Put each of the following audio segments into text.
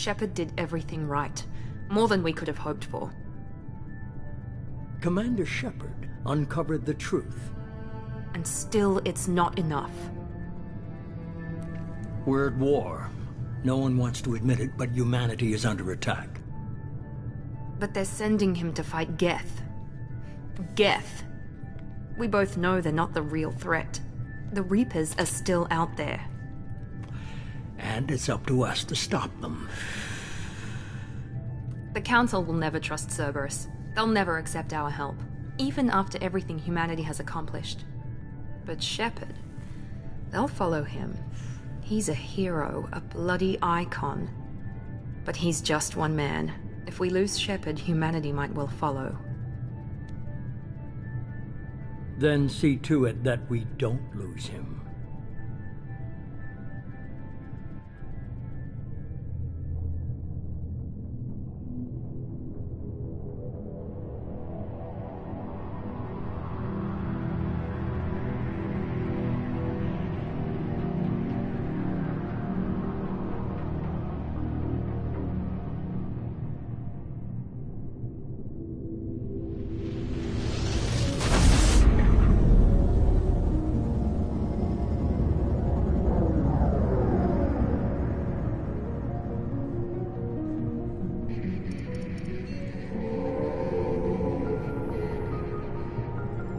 Shepard did everything right. More than we could have hoped for. Commander Shepard uncovered the truth. And still, it's not enough. We're at war. No one wants to admit it, but humanity is under attack. But they're sending him to fight Geth. Geth. We both know they're not the real threat. The Reapers are still out there. And it's up to us to stop them. The Council will never trust Cerberus. They'll never accept our help, even after everything humanity has accomplished. But Shepard, they'll follow him. He's a hero, a bloody icon. But he's just one man. If we lose Shepard, humanity might well follow. Then see to it that we don't lose him.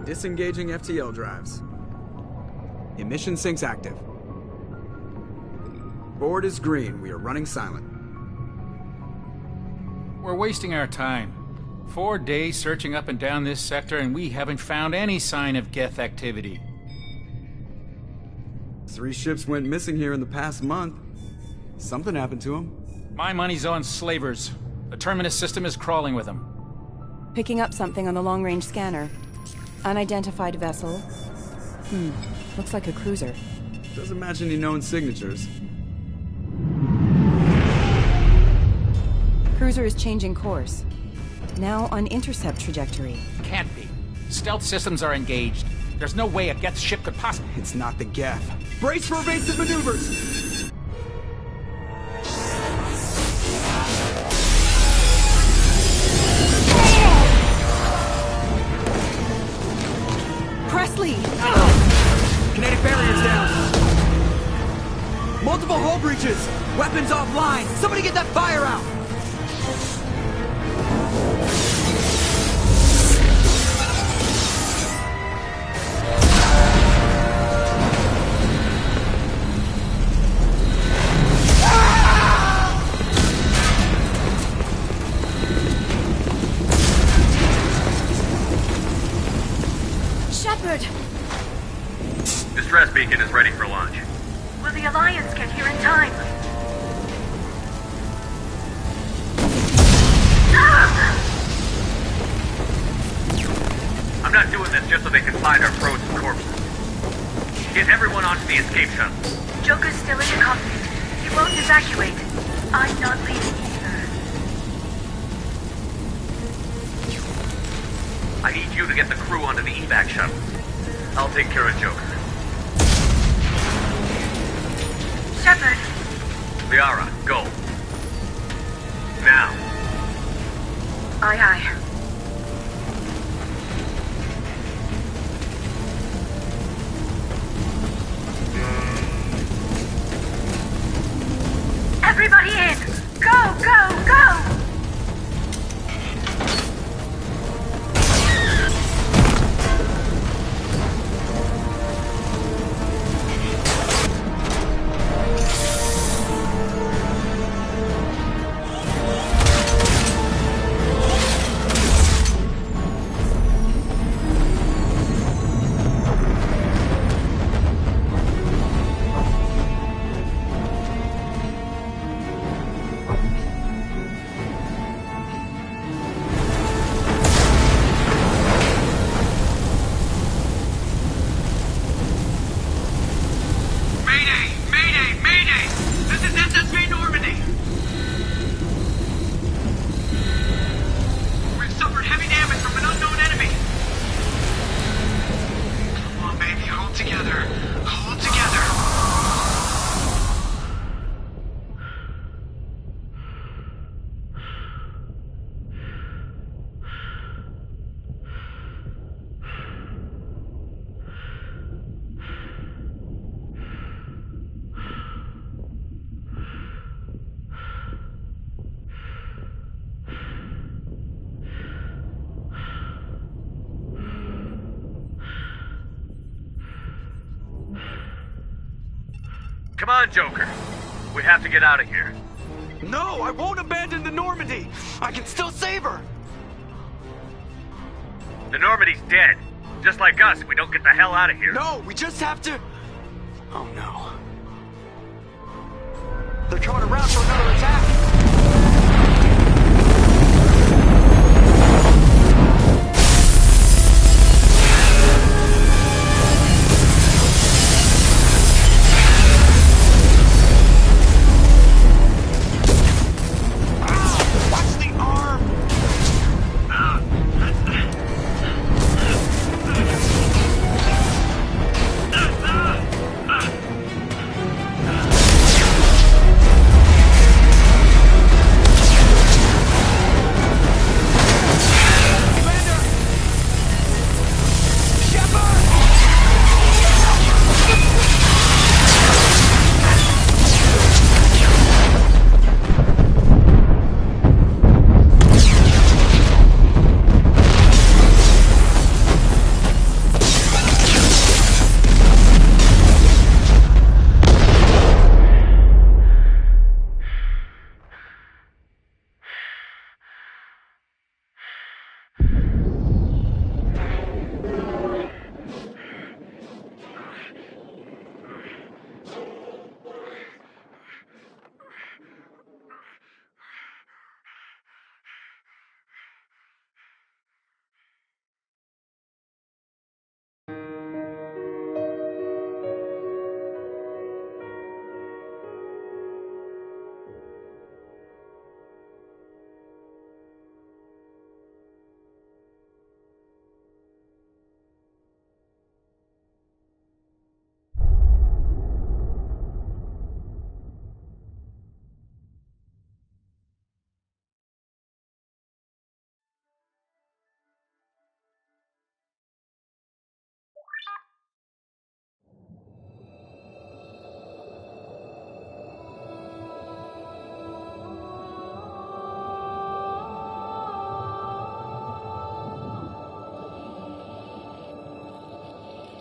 Disengaging FTL drives. Emission sinks active. Board is green. We are running silent. We're wasting our time. 4 days searching up and down this sector, and we haven't found any sign of Geth activity. 3 ships went missing here in the past month. Something happened to them. My money's on slavers. The Terminus system is crawling with them. Picking up something on the long-range scanner. Unidentified vessel. Looks like a cruiser. Doesn't match any known signatures. Cruiser is changing course. Now on intercept trajectory. Can't be. Stealth systems are engaged. There's no way a Geth ship could possibly... It's not the Geth. Brace for evasive maneuvers! Presley! Kinetic barriers down. Multiple hull breaches. Weapons offline. Somebody get that fire out. Distress beacon is ready for launch. Will the Alliance get here in time? I'm not doing this just so they can find our frozen corpses. Get everyone onto the escape shuttle. Joker's still in the cockpit. He won't evacuate. I'm not leaving either. I need you to get the crew onto the evac shuttle. I'll take care of Joker. Shepard! Liara, go. Now. Aye, aye. Everybody in! Go, go, go! Come on, Joker. We have to get out of here. No, I won't abandon the Normandy. I can still save her. The Normandy's dead. Just like us, we don't get the hell out of here. No, we just have to... Oh no. They're coming around for another attack.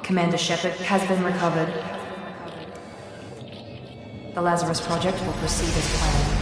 Commander Shepard has been recovered. The Lazarus Project will proceed as planned.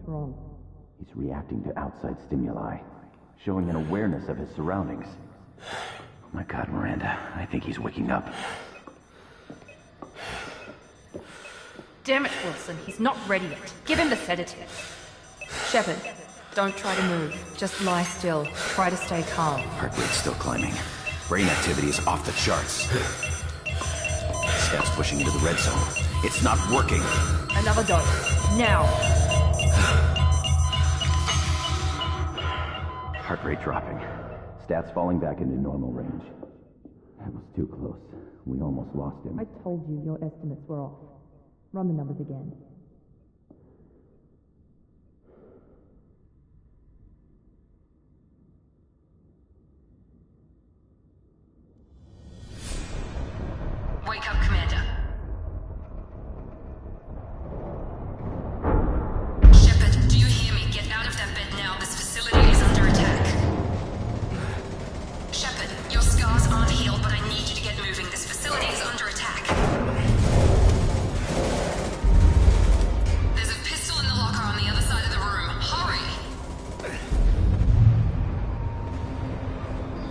What's wrong? He's reacting to outside stimuli, showing an awareness of his surroundings. Oh my God, Miranda, I think he's waking up. Damn it, Wilson, he's not ready yet. Give him the sedative. Shepard, don't try to move. Just lie still. Try to stay calm. Heart rate's still climbing. Brain activity is off the charts. Steps pushing into the red zone. It's not working. Another dose. Now. Heart rate dropping. Stats falling back into normal range. That was too close. We almost lost him. I told you your estimates were off. Run the numbers again. Wake up, Commander. Shepard, do you hear me? Get out of that bed now. This facility is under attack. Shepard, your scars aren't healed, but I need you to get moving. This facility is under attack. There's a pistol in the locker on the other side of the room. Hurry!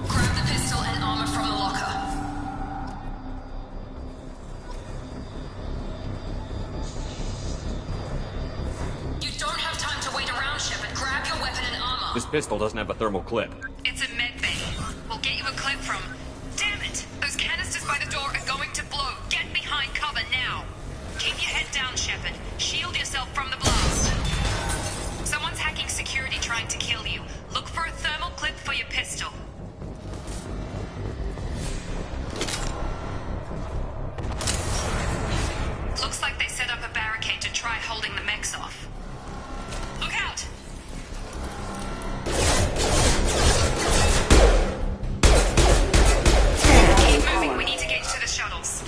Grab the pistol and armor from the locker. You don't have time to wait around, Shepard. Grab your weapon and armor. This pistol doesn't have a thermal clip. It's a med bay. We'll get you a clip from... Damn it! Those canisters by the door are going to blow. Get behind cover now. Keep your head down, Shepard. Shield yourself from the blast. Someone's hacking security trying to kill you. Look for a thermal clip for your pistol. Looks like they set up a barricade to try holding the mechs off. Look out! Keep moving, we need to get to the shuttles.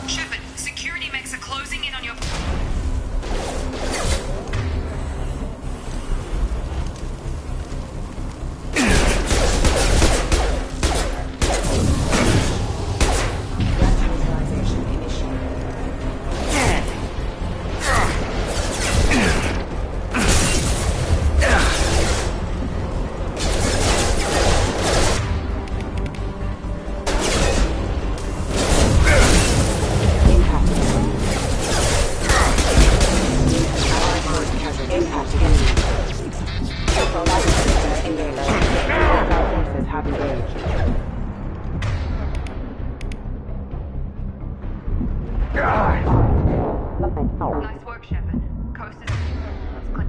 Shepard, security mechs are closing in on your... Nice work, Shepard. Coast is... Let's click.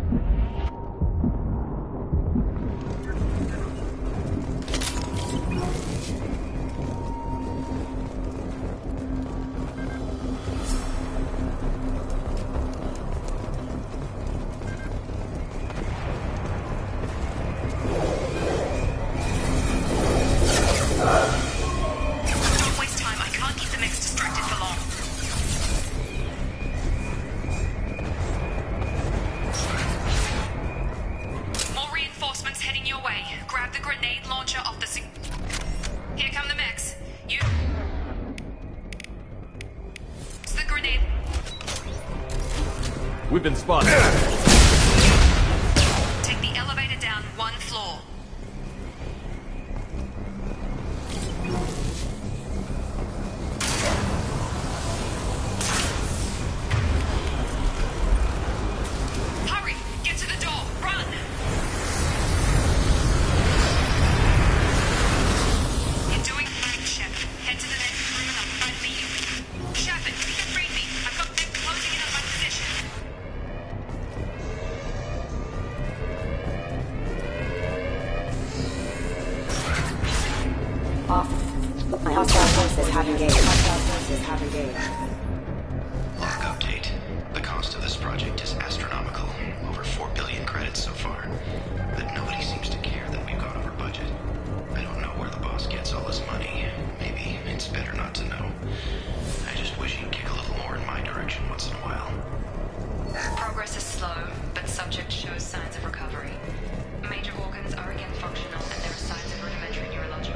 Don't waste time. I can't keep the mix distracted for long. More reinforcements heading your way. Grab the grenade launcher off the... Here come the mechs. You... It's the grenade... We've been spotted. Take the elevator down one floor. Hurry! Get to the door! Run! You're doing fine, Shepard. Head to the next room and I'll try to meet you. Shepard, you can read me. I've got them closing in on my position. Hostile forces have engaged. Log update. The cost of this project is astronomical. Over 4 billion credits so far. But nobody seems to care that we've gone over budget. I don't know where the boss gets all this money. Maybe it's better not to know. I just wish he'd kick a little more in my direction once in a while. Progress is slow, but subject shows signs of recovery. Major organs are again functional, and there are signs of rudimentary neurological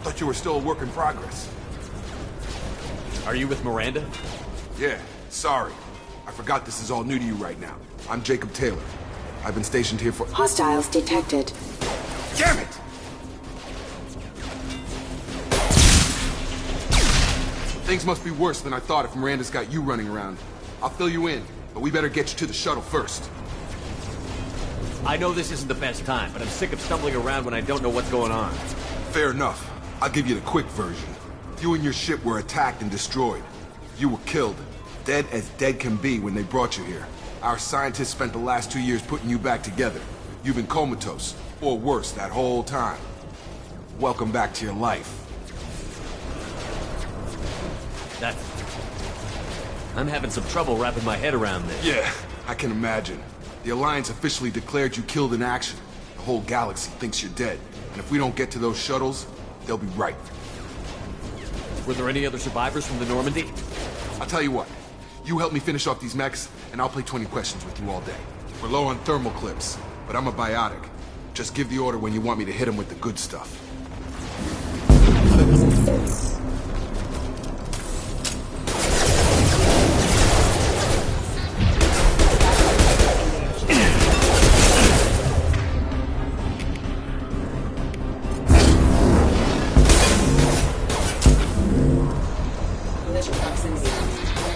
Thought you were still a work in progress. Are you with Miranda? Yeah, sorry. I forgot this is all new to you right now. I'm Jacob Taylor. I've been stationed here for— Hostiles detected. Damn it! Things must be worse than I thought if Miranda's got you running around. I'll fill you in, but we better get you to the shuttle first. I know this isn't the best time, but I'm sick of stumbling around when I don't know what's going on. Fair enough. I'll give you the quick version. You and your ship were attacked and destroyed. You were killed. Dead as dead can be when they brought you here. Our scientists spent the last 2 years putting you back together. You've been comatose, or worse, that whole time. Welcome back to your life. I'm having some trouble wrapping my head around this. Yeah, I can imagine. The Alliance officially declared you killed in action. The whole galaxy thinks you're dead. And if we don't get to those shuttles, they'll be right. Were there any other survivors from the Normandy? I'll tell you what. You help me finish off these mechs, and I'll play 20 questions with you all day. We're low on thermal clips, but I'm a biotic. Just give the order when you want me to hit them with the good stuff.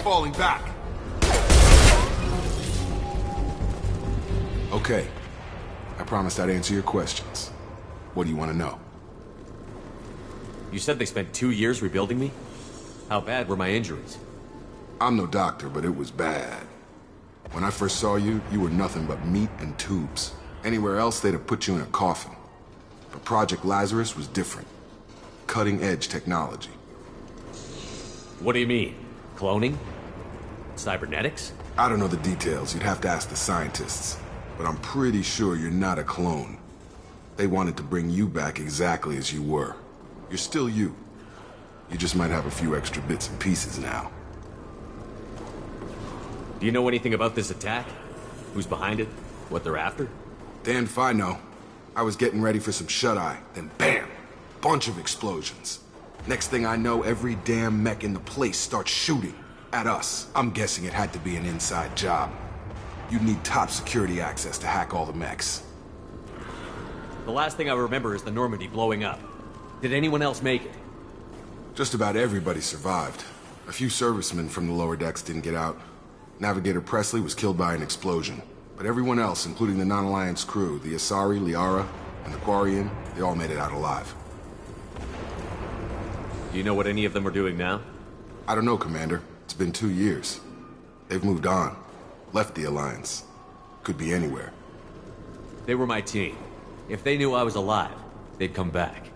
Falling back. Okay. I promised I'd answer your questions. What do you want to know? You said they spent 2 years rebuilding me? How bad were my injuries? I'm no doctor, but it was bad. When I first saw you, you were nothing but meat and tubes. Anywhere else, they'd have put you in a coffin. But Project Lazarus was different. Cutting-edge technology. What do you mean? Cloning? Cybernetics? I don't know the details. You'd have to ask the scientists. But I'm pretty sure you're not a clone. They wanted to bring you back exactly as you were. You're still you. You just might have a few extra bits and pieces now. Do you know anything about this attack? Who's behind it? What they're after? Damned if I know. I was getting ready for some shut-eye, then bam! Bunch of explosions. Next thing I know, every damn mech in the place starts shooting. At us. I'm guessing it had to be an inside job. You'd need top security access to hack all the mechs. The last thing I remember is the Normandy blowing up. Did anyone else make it? Just about everybody survived. A few servicemen from the lower decks didn't get out. Navigator Presley was killed by an explosion. But everyone else, including the non-Alliance crew, the Asari, Liara, and the Quarian, they all made it out alive. Do you know what any of them are doing now? I don't know, Commander. It's been 2 years. They've moved on. Left the Alliance. Could be anywhere. They were my team. If they knew I was alive, they'd come back.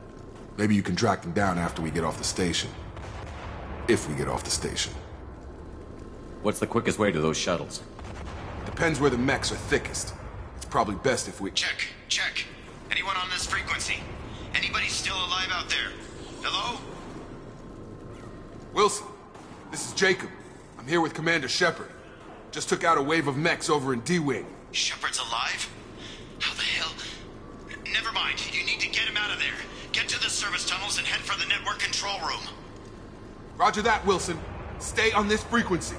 Maybe you can track them down after we get off the station. If we get off the station. What's the quickest way to those shuttles? Depends where the mechs are thickest. It's probably best if we— Check. Anyone on this frequency? Anybody still alive out there? Hello? Wilson, this is Jacob. I'm here with Commander Shepard. Just took out a wave of mechs over in D-Wing. Shepard's alive? How the hell? Never mind. You need to get him out of there. Get to the service tunnels and head for the network control room. Roger that, Wilson. Stay on this frequency.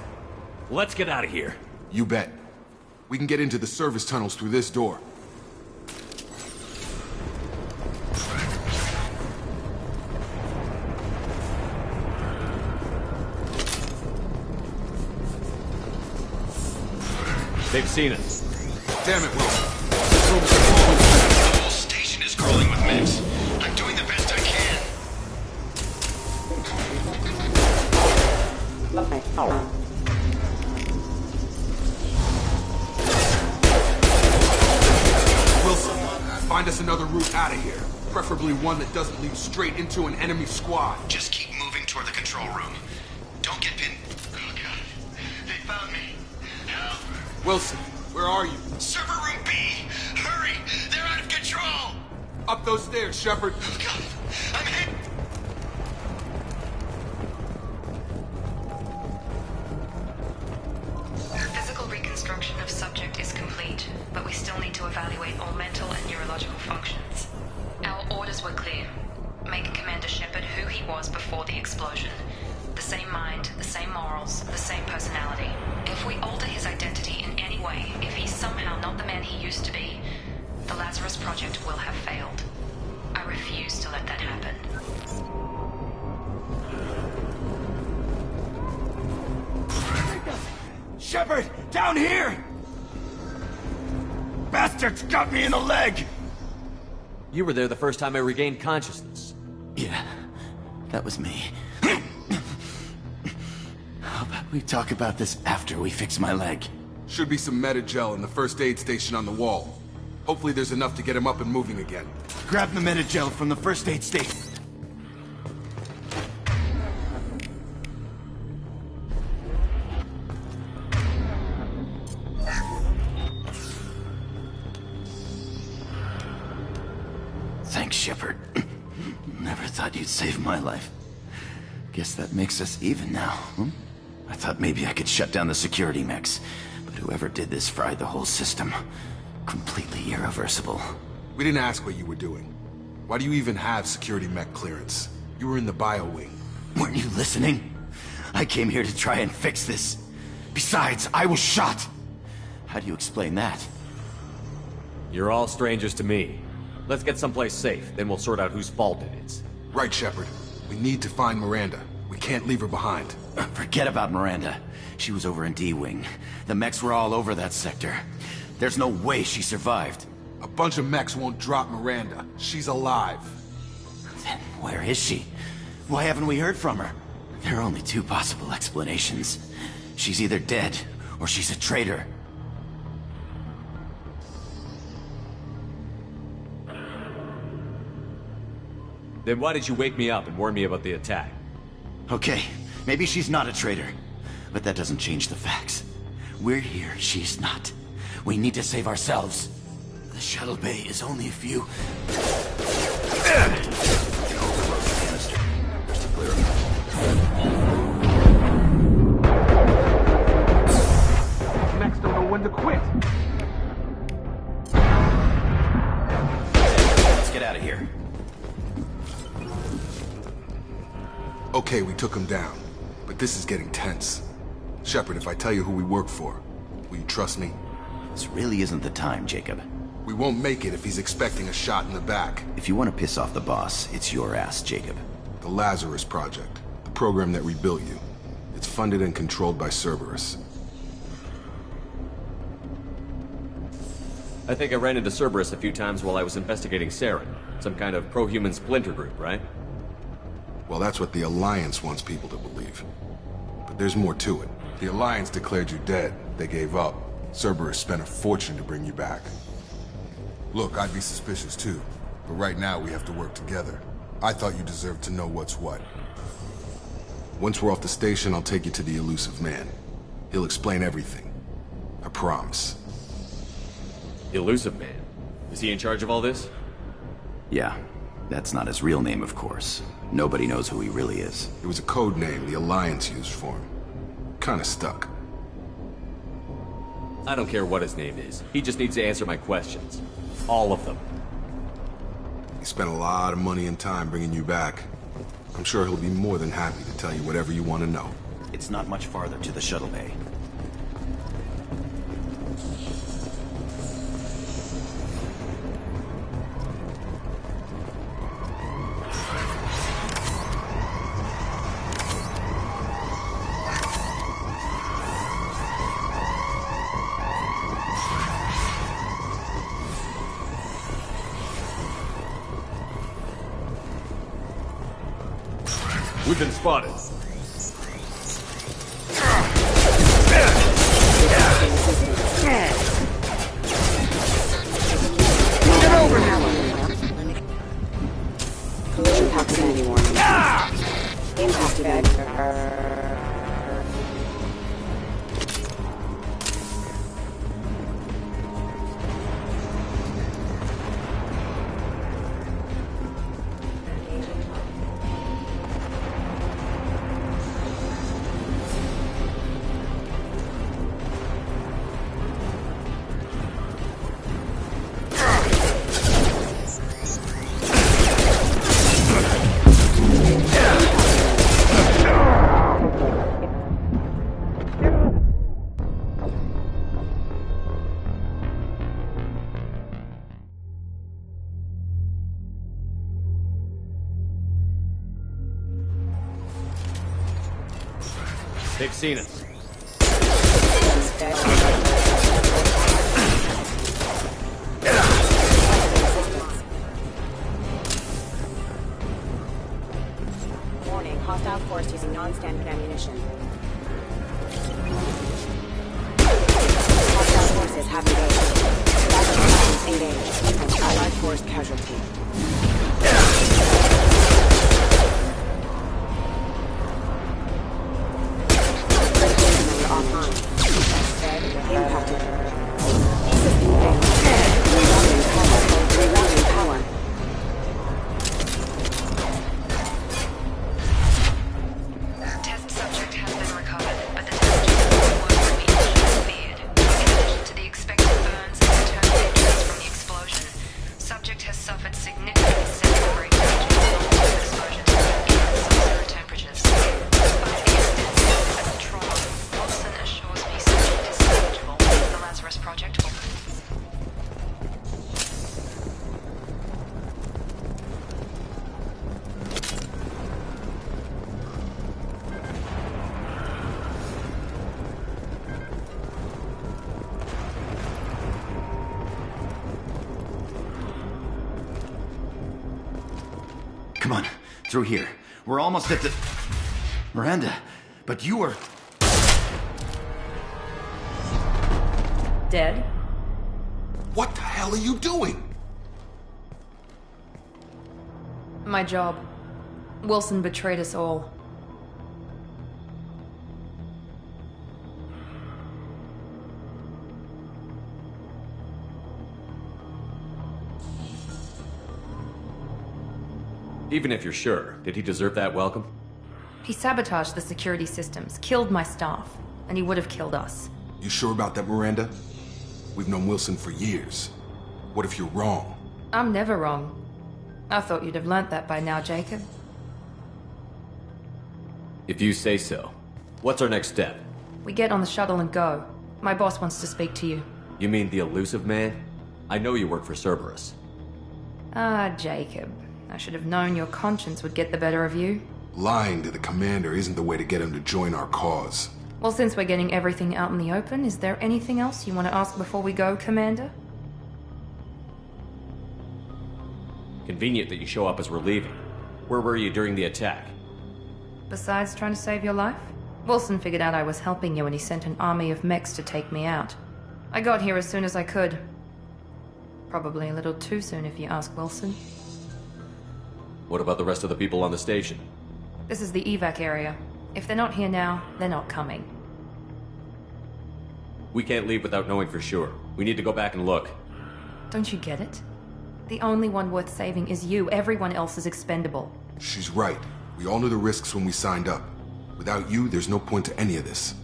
Let's get out of here. You bet. We can get into the service tunnels through this door. They've seen us. Damn it, Wilson. The whole station is crawling with mechs. I'm doing the best I can. Wilson, find us another route out of here. Preferably one that doesn't lead straight into an enemy squad. Just keep moving toward the control room. Don't get pinned. Oh, God. They found me. Help. Wilson, where are you? Server room B! Hurry! They're out of control! Up those stairs, Shepard. Oh, God. I'm hit! Physical reconstruction of subject is complete, but we still need to evaluate all mental and neurological functions. Our orders were clear. Make Commander Shepard explosion. The same mind, the same morals, the same personality. If we alter his identity in any way, if he's somehow not the man he used to be, the Lazarus Project will have failed. I refuse to let that happen. Shepard! Down here! Bastards got me in the leg! You were there the first time I regained consciousness. Yeah, that was me. How about we talk about this after we fix my leg? Should be some Metagel in the first aid station on the wall. Hopefully there's enough to get him up and moving again. Grab the Metagel from the first aid station. Thanks, Shepard. Never thought you'd save my life. Guess that makes us even now, hmm? I thought maybe I could shut down the security mechs, but whoever did this fried the whole system. Completely irreversible. We didn't ask what you were doing. Why do you even have security mech clearance? You were in the bio wing. Weren't you listening? I came here to try and fix this. Besides, I was shot. How do you explain that? You're all strangers to me. Let's get someplace safe, then we'll sort out whose fault it is. Right, Shepard. We need to find Miranda. We can't leave her behind. Forget about Miranda. She was over in D-Wing. The mechs were all over that sector. There's no way she survived. A bunch of mechs won't drop Miranda. She's alive. Then where is she? Why haven't we heard from her? There are only two possible explanations. She's either dead, or she's a traitor. Then why did you wake me up and warn me about the attack? Okay, maybe she's not a traitor. But that doesn't change the facts. We're here, she's not. We need to save ourselves. The shuttle bay is only a few... Mechs don't know when to quit. Let's get out of here. Okay, we took him down. But this is getting tense. Shepard, if I tell you who we work for, will you trust me? This really isn't the time, Jacob. We won't make it if he's expecting a shot in the back. If you want to piss off the boss, it's your ass, Jacob. The Lazarus Project. The program that rebuilt you. It's funded and controlled by Cerberus. I think I ran into Cerberus a few times while I was investigating Saren. Some kind of pro-human splinter group, right? Well, that's what the Alliance wants people to believe. But there's more to it. The Alliance declared you dead. They gave up. Cerberus spent a fortune to bring you back. Look, I'd be suspicious too. But right now, we have to work together. I thought you deserved to know what's what. Once we're off the station, I'll take you to the elusive man. He'll explain everything. I promise. Elusive man? Is he in charge of all this? Yeah. That's not his real name, of course. Nobody knows who he really is. It was a code name the Alliance used for him. Kinda stuck. I don't care what his name is. He just needs to answer my questions. All of them. He spent a lot of money and time bringing you back. I'm sure he'll be more than happy to tell you whatever you want to know. It's not much farther to the shuttle bay. We've been spotted. Get over here! Collision proximity warning. Impact bag. They've seen us. Warning, hostile force using non-standard ammunition. Hostile forces have engaged. Backup forces engaged. Allied force casualty. Offline. Impacted. System failed. Rerouting power. Test subject has been recovered, but the test didn't work as we initially feared. In addition to the expected burns and internal injuries from the explosion, subject has suffered significant cellular breakdown due to exposure to sub-zero temperatures. Despite the extensive and the trauma, Watson assures me subject is salvageable. The Lazarus Project will... Come on, through here. We're almost at the... Miranda, but you were... Dead? What the hell are you doing? My job. Wilson betrayed us all. Even if you're sure, did he deserve that welcome? He sabotaged the security systems, killed my staff, and he would have killed us. You sure about that, Miranda? We've known Wilson for years. What if you're wrong? I'm never wrong. I thought you'd have learnt that by now, Jacob. If you say so. What's our next step? We get on the shuttle and go. My boss wants to speak to you. You mean the elusive man? I know you work for Cerberus. Ah, Jacob. I should have known your conscience would get the better of you. Lying to the commander isn't the way to get him to join our cause. Well, since we're getting everything out in the open, is there anything else you want to ask before we go, Commander? Convenient that you show up as we're leaving. Where were you during the attack? Besides trying to save your life? Wilson figured out I was helping you and he sent an army of mechs to take me out. I got here as soon as I could. Probably a little too soon if you ask Wilson. What about the rest of the people on the station? This is the evac area. If they're not here now, they're not coming. We can't leave without knowing for sure. We need to go back and look. Don't you get it? The only one worth saving is you. Everyone else is expendable. She's right. We all knew the risks when we signed up. Without you, there's no point to any of this.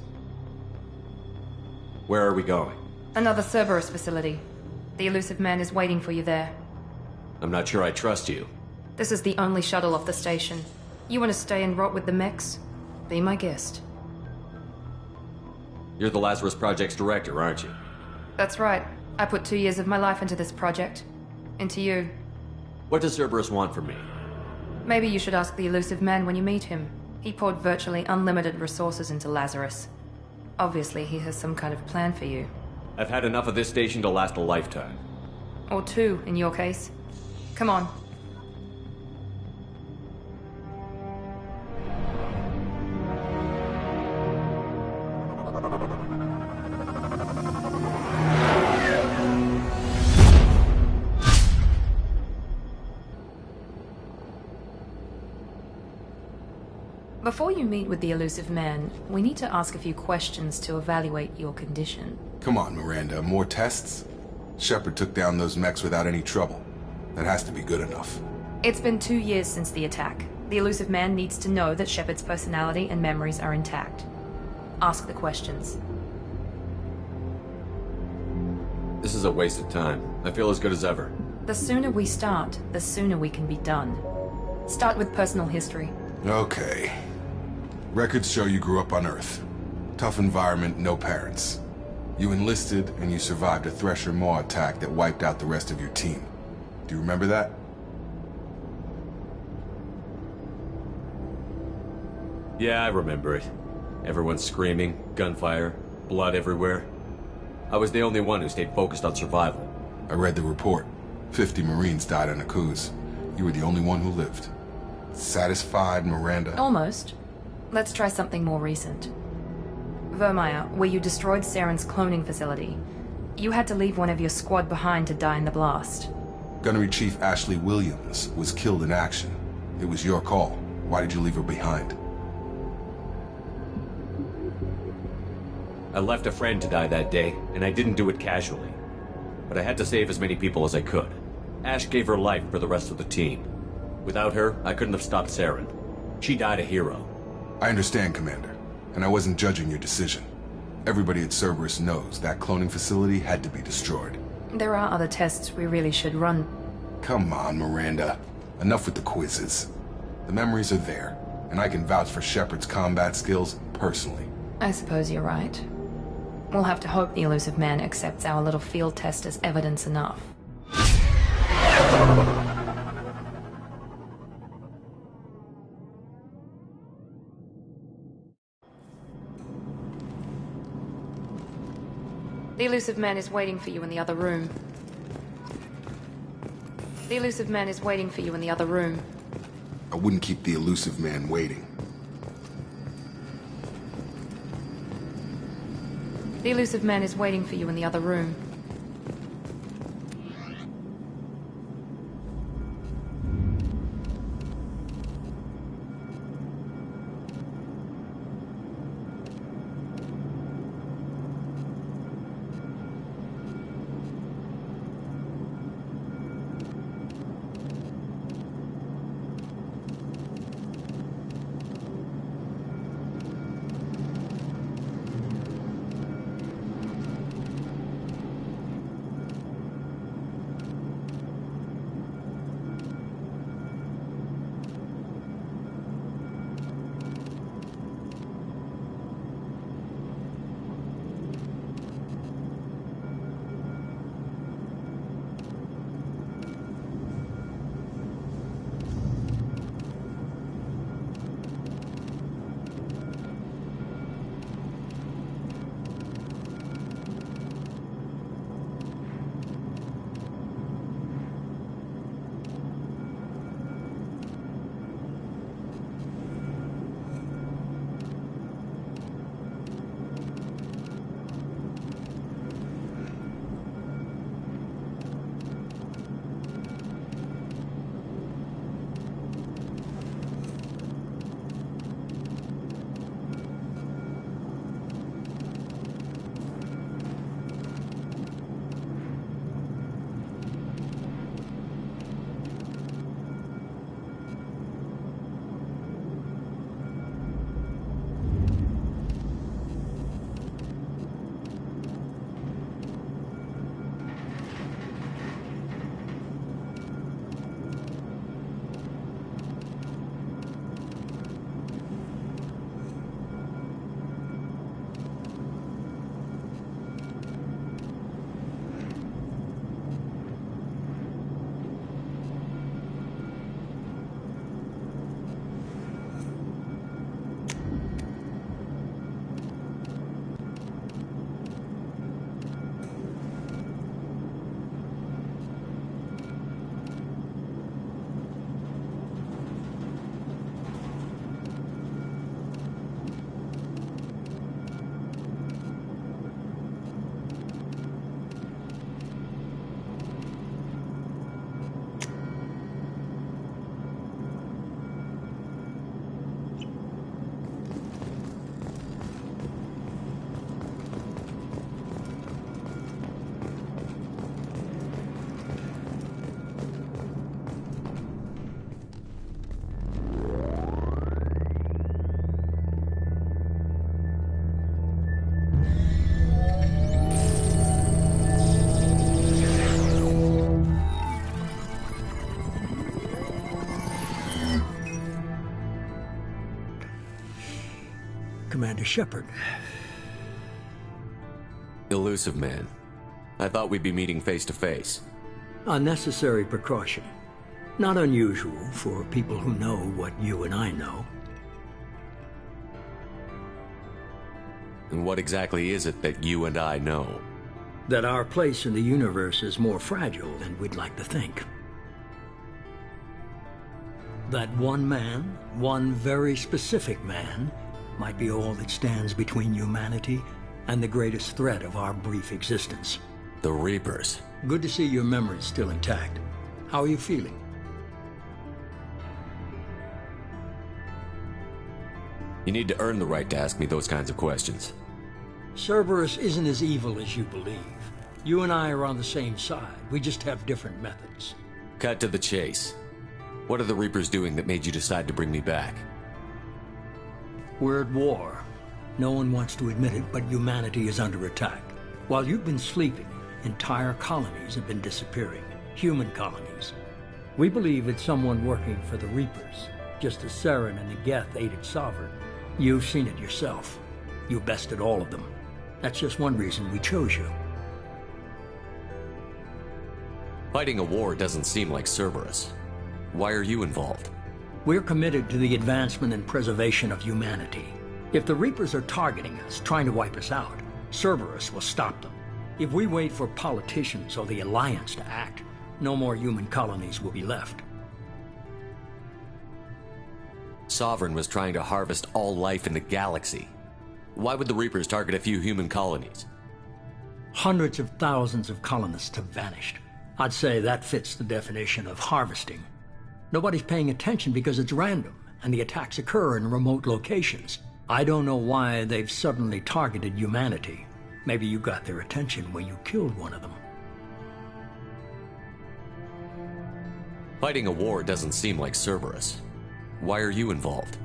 Where are we going? Another Cerberus facility. The elusive man is waiting for you there. I'm not sure I trust you. This is the only shuttle off the station. You want to stay and rot with the mechs? Be my guest. You're the Lazarus Project's director, aren't you? That's right. I put 2 years of my life into this project. Into you. What does Cerberus want from me? Maybe you should ask the elusive man when you meet him. He poured virtually unlimited resources into Lazarus. Obviously, he has some kind of plan for you. I've had enough of this station to last a lifetime. Or 2, in your case. Come on. Before you meet with the elusive man, we need to ask a few questions to evaluate your condition. Come on, Miranda. More tests? Shepard took down those mechs without any trouble. That has to be good enough. It's been 2 years since the attack. The elusive man needs to know that Shepard's personality and memories are intact. Ask the questions. This is a waste of time. I feel as good as ever. The sooner we start, the sooner we can be done. Start with personal history. Okay. Records show you grew up on Earth. Tough environment, no parents. You enlisted, and you survived a Thresher Maw attack that wiped out the rest of your team. Do you remember that? Yeah, I remember it. Everyone screaming, gunfire, blood everywhere. I was the only one who stayed focused on survival. I read the report. 50 Marines died on a cruise. You were the only one who lived. Satisfied, Miranda? Almost. Let's try something more recent. Vermeer, where you destroyed Saren's cloning facility, you had to leave one of your squad behind to die in the blast. Gunnery Chief Ashley Williams was killed in action. It was your call. Why did you leave her behind? I left a friend to die that day, and I didn't do it casually. But I had to save as many people as I could. Ash gave her life for the rest of the team. Without her, I couldn't have stopped Saren. She died a hero. I understand, Commander, and I wasn't judging your decision. Everybody at Cerberus knows that cloning facility had to be destroyed. There are other tests we really should run. Come on, Miranda. Enough with the quizzes. The memories are there, and I can vouch for Shepard's combat skills personally. I suppose you're right. We'll have to hope the Elusive Man accepts our little field test as evidence enough. The Elusive Man is waiting for you in the other room. The Elusive Man is waiting for you in the other room. I wouldn't keep the Elusive Man waiting. The Elusive Man is waiting for you in the other room. Commander Shepard. Elusive Man. I thought we'd be meeting face to face. A necessary precaution. Not unusual for people who know what you and I know. And what exactly is it that you and I know? That our place in the universe is more fragile than we'd like to think. That one man, one very specific man, might be all that stands between humanity and the greatest threat of our brief existence. The Reapers. Good to see your memory's still intact. How are you feeling? You need to earn the right to ask me those kinds of questions. Cerberus isn't as evil as you believe. You and I are on the same side. We just have different methods. Cut to the chase. What are the Reapers doing that made you decide to bring me back? We're at war. No one wants to admit it, but humanity is under attack. While you've been sleeping, entire colonies have been disappearing. Human colonies. We believe it's someone working for the Reapers, just as Saren and Negeth aided Sovereign. You've seen it yourself. You bested all of them. That's just one reason we chose you. Fighting a war doesn't seem like Cerberus. Why are you involved? We're committed to the advancement and preservation of humanity. If the Reapers are targeting us, trying to wipe us out, Cerberus will stop them. If we wait for politicians or the Alliance to act, no more human colonies will be left. Sovereign was trying to harvest all life in the galaxy. Why would the Reapers target a few human colonies? Hundreds of thousands of colonists have vanished. I'd say that fits the definition of harvesting. Nobody's paying attention because it's random, and the attacks occur in remote locations. I don't know why they've suddenly targeted humanity. Maybe you got their attention when you killed one of them. Fighting a war doesn't seem like Cerberus. Why are you involved?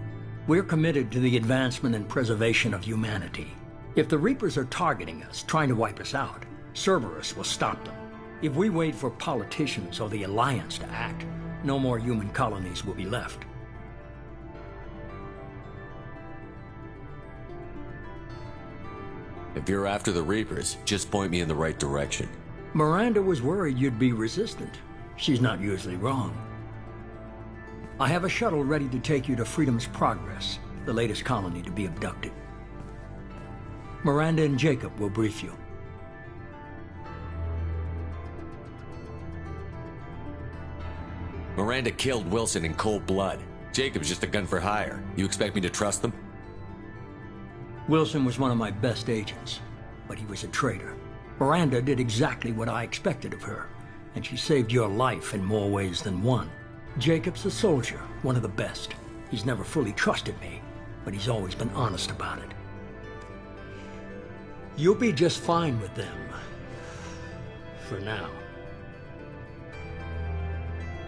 We're committed to the advancement and preservation of humanity. If the Reapers are targeting us, trying to wipe us out, Cerberus will stop them. If we wait for politicians or the Alliance to act, no more human colonies will be left. If you're after the Reapers, just point me in the right direction. Miranda was worried you'd be resistant. She's not usually wrong. I have a shuttle ready to take you to Freedom's Progress, the latest colony to be abducted. Miranda and Jacob will brief you. Miranda killed Wilson in cold blood. Jacob's just a gun for hire. You expect me to trust them? Wilson was one of my best agents, but he was a traitor. Miranda did exactly what I expected of her, and she saved your life in more ways than one. Jacob's a soldier, one of the best. He's never fully trusted me, but he's always been honest about it. You'll be just fine with them. For now.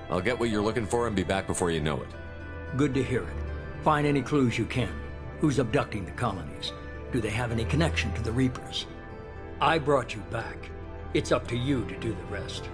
I'll get what you're looking for and be back before you know it. Good to hear it. Find any clues you can. Who's abducting the colonies? Do they have any connection to the Reapers? I brought you back. It's up to you to do the rest.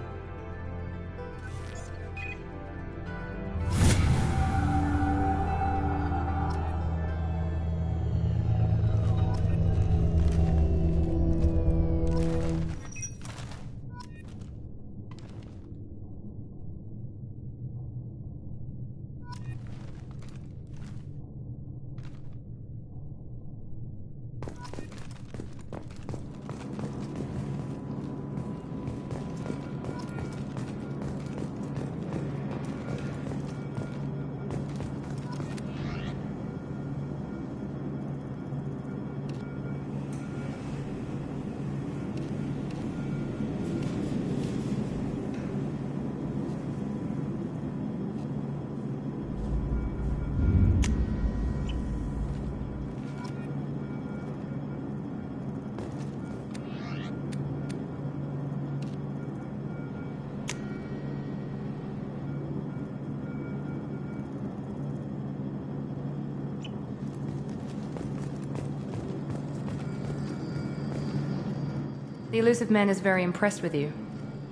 The elusive man is very impressed with you.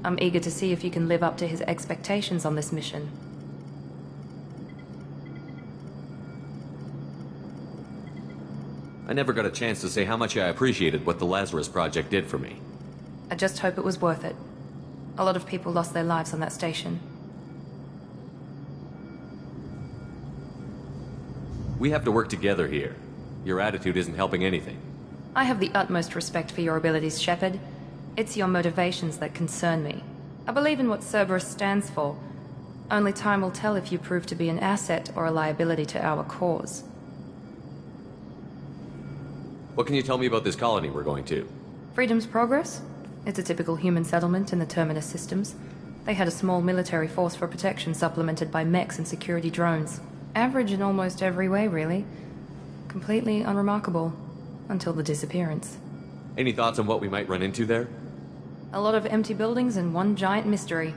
I'm eager to see if you can live up to his expectations on this mission. I never got a chance to say how much I appreciated what the Lazarus Project did for me. I just hope it was worth it. A lot of people lost their lives on that station. We have to work together here. Your attitude isn't helping anything. I have the utmost respect for your abilities, Shepard. It's your motivations that concern me. I believe in what Cerberus stands for. Only time will tell if you prove to be an asset or a liability to our cause. What can you tell me about this colony we're going to? Freedom's Progress? It's a typical human settlement in the Terminus systems. They had a small military force for protection supplemented by mechs and security drones. Average in almost every way, really. Completely unremarkable. Until the disappearance. Any thoughts on what we might run into there? A lot of empty buildings and one giant mystery.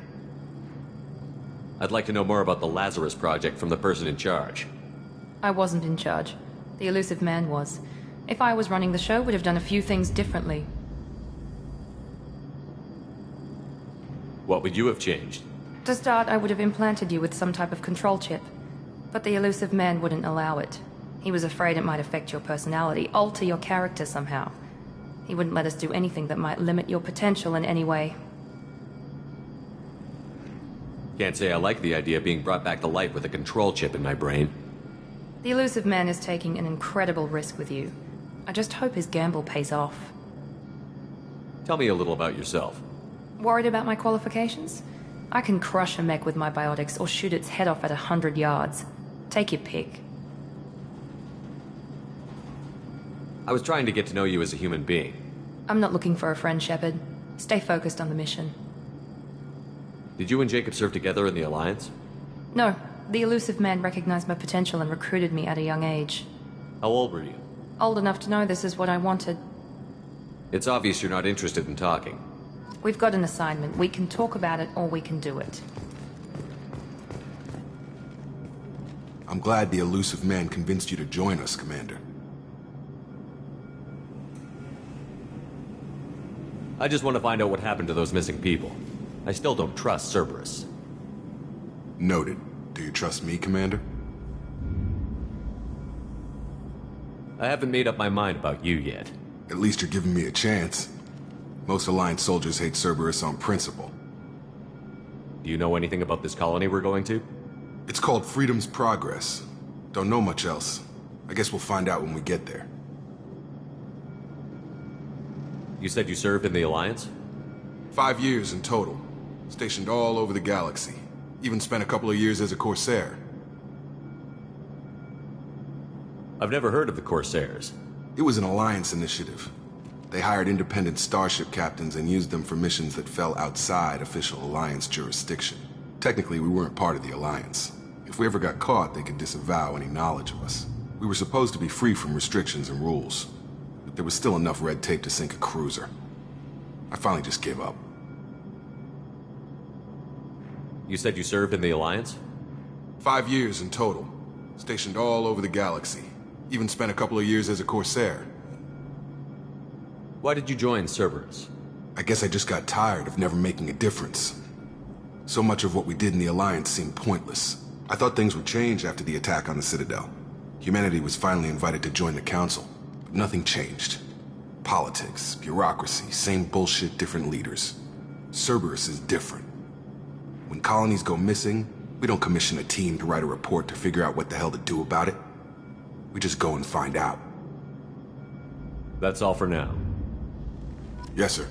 I'd like to know more about the Lazarus Project from the person in charge. I wasn't in charge. The elusive man was. If I was running the show, would have done a few things differently. What would you have changed? To start, I would have implanted you with some type of control chip. But the elusive man wouldn't allow it. He was afraid it might affect your personality, alter your character somehow. He wouldn't let us do anything that might limit your potential in any way. Can't say I like the idea of being brought back to life with a control chip in my brain. The elusive man is taking an incredible risk with you. I just hope his gamble pays off. Tell me a little about yourself. Worried about my qualifications? I can crush a mech with my biotics or shoot its head off at 100 yards. Take your pick. I was trying to get to know you as a human being. I'm not looking for a friend, Shepard. Stay focused on the mission. Did you and Jacob serve together in the Alliance? No. The elusive man recognized my potential and recruited me at a young age. How old were you? Old enough to know this is what I wanted. It's obvious you're not interested in talking. We've got an assignment. We can talk about it or we can do it. I'm glad the elusive man convinced you to join us, Commander. I just want to find out what happened to those missing people. I still don't trust Cerberus. Noted. Do you trust me, Commander? I haven't made up my mind about you yet. At least you're giving me a chance. Most Alliance soldiers hate Cerberus on principle. Do you know anything about this colony we're going to? It's called Freedom's Progress. Don't know much else. I guess we'll find out when we get there. You said you served in the Alliance? 5 years in total. Stationed all over the galaxy. Even spent a couple of years as a Corsair. I've never heard of the Corsairs. It was an Alliance initiative. They hired independent starship captains and used them for missions that fell outside official Alliance jurisdiction. Technically, we weren't part of the Alliance. If we ever got caught, they could disavow any knowledge of us. We were supposed to be free from restrictions and rules. But there was still enough red tape to sink a cruiser. I finally just gave up. You said you served in the Alliance? 5 years in total. Stationed all over the galaxy. Even spent a couple of years as a Corsair. Why did you join Cerberus? I guess I just got tired of never making a difference. So much of what we did in the Alliance seemed pointless. I thought things would change after the attack on the Citadel. Humanity was finally invited to join the Council, but nothing changed. Politics, bureaucracy, same bullshit, different leaders. Cerberus is different. When colonies go missing, we don't commission a team to write a report to figure out what the hell to do about it. We just go and find out. That's all for now. Yes, sir.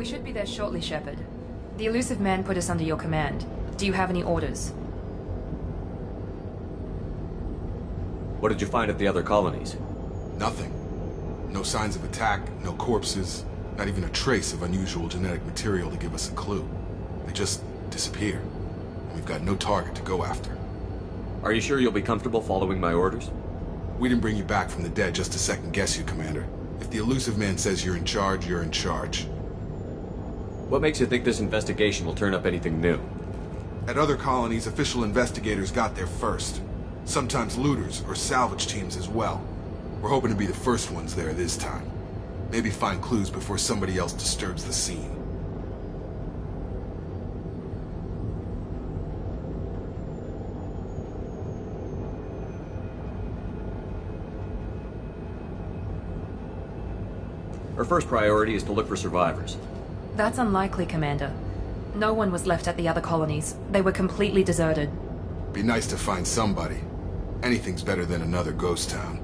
We should be there shortly, Shepard. The elusive man put us under your command. Do you have any orders? What did you find at the other colonies? Nothing. No signs of attack, no corpses. Not even a trace of unusual genetic material to give us a clue. They just disappear. And we've got no target to go after. Are you sure you'll be comfortable following my orders? We didn't bring you back from the dead just to second guess you, Commander. If the elusive man says you're in charge, you're in charge. What makes you think this investigation will turn up anything new? At other colonies, official investigators got there first. Sometimes looters or salvage teams as well. We're hoping to be the first ones there this time. Maybe find clues before somebody else disturbs the scene. Our first priority is to look for survivors. That's unlikely, Commander. No one was left at the other colonies. They were completely deserted. Be nice to find somebody. Anything's better than another ghost town.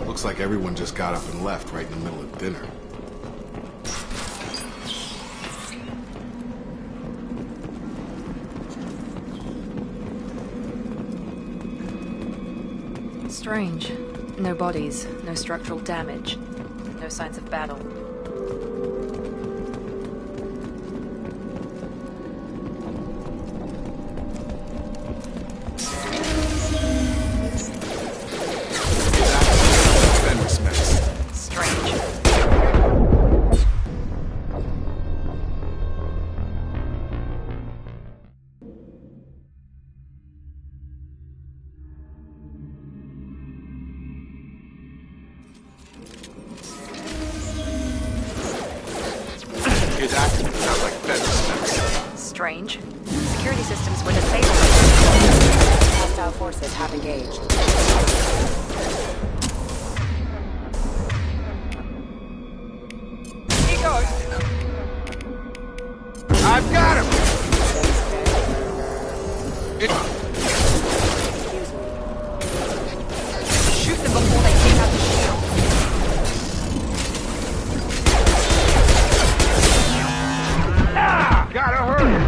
Looks like everyone just got up and left right in the middle of dinner. Strange. No bodies, no structural damage, no signs of battle. Strange. Security systems were disabled. Hostile forces have engaged. He goes. I've got him. Shoot them before they take out the shield. Gotta hurry!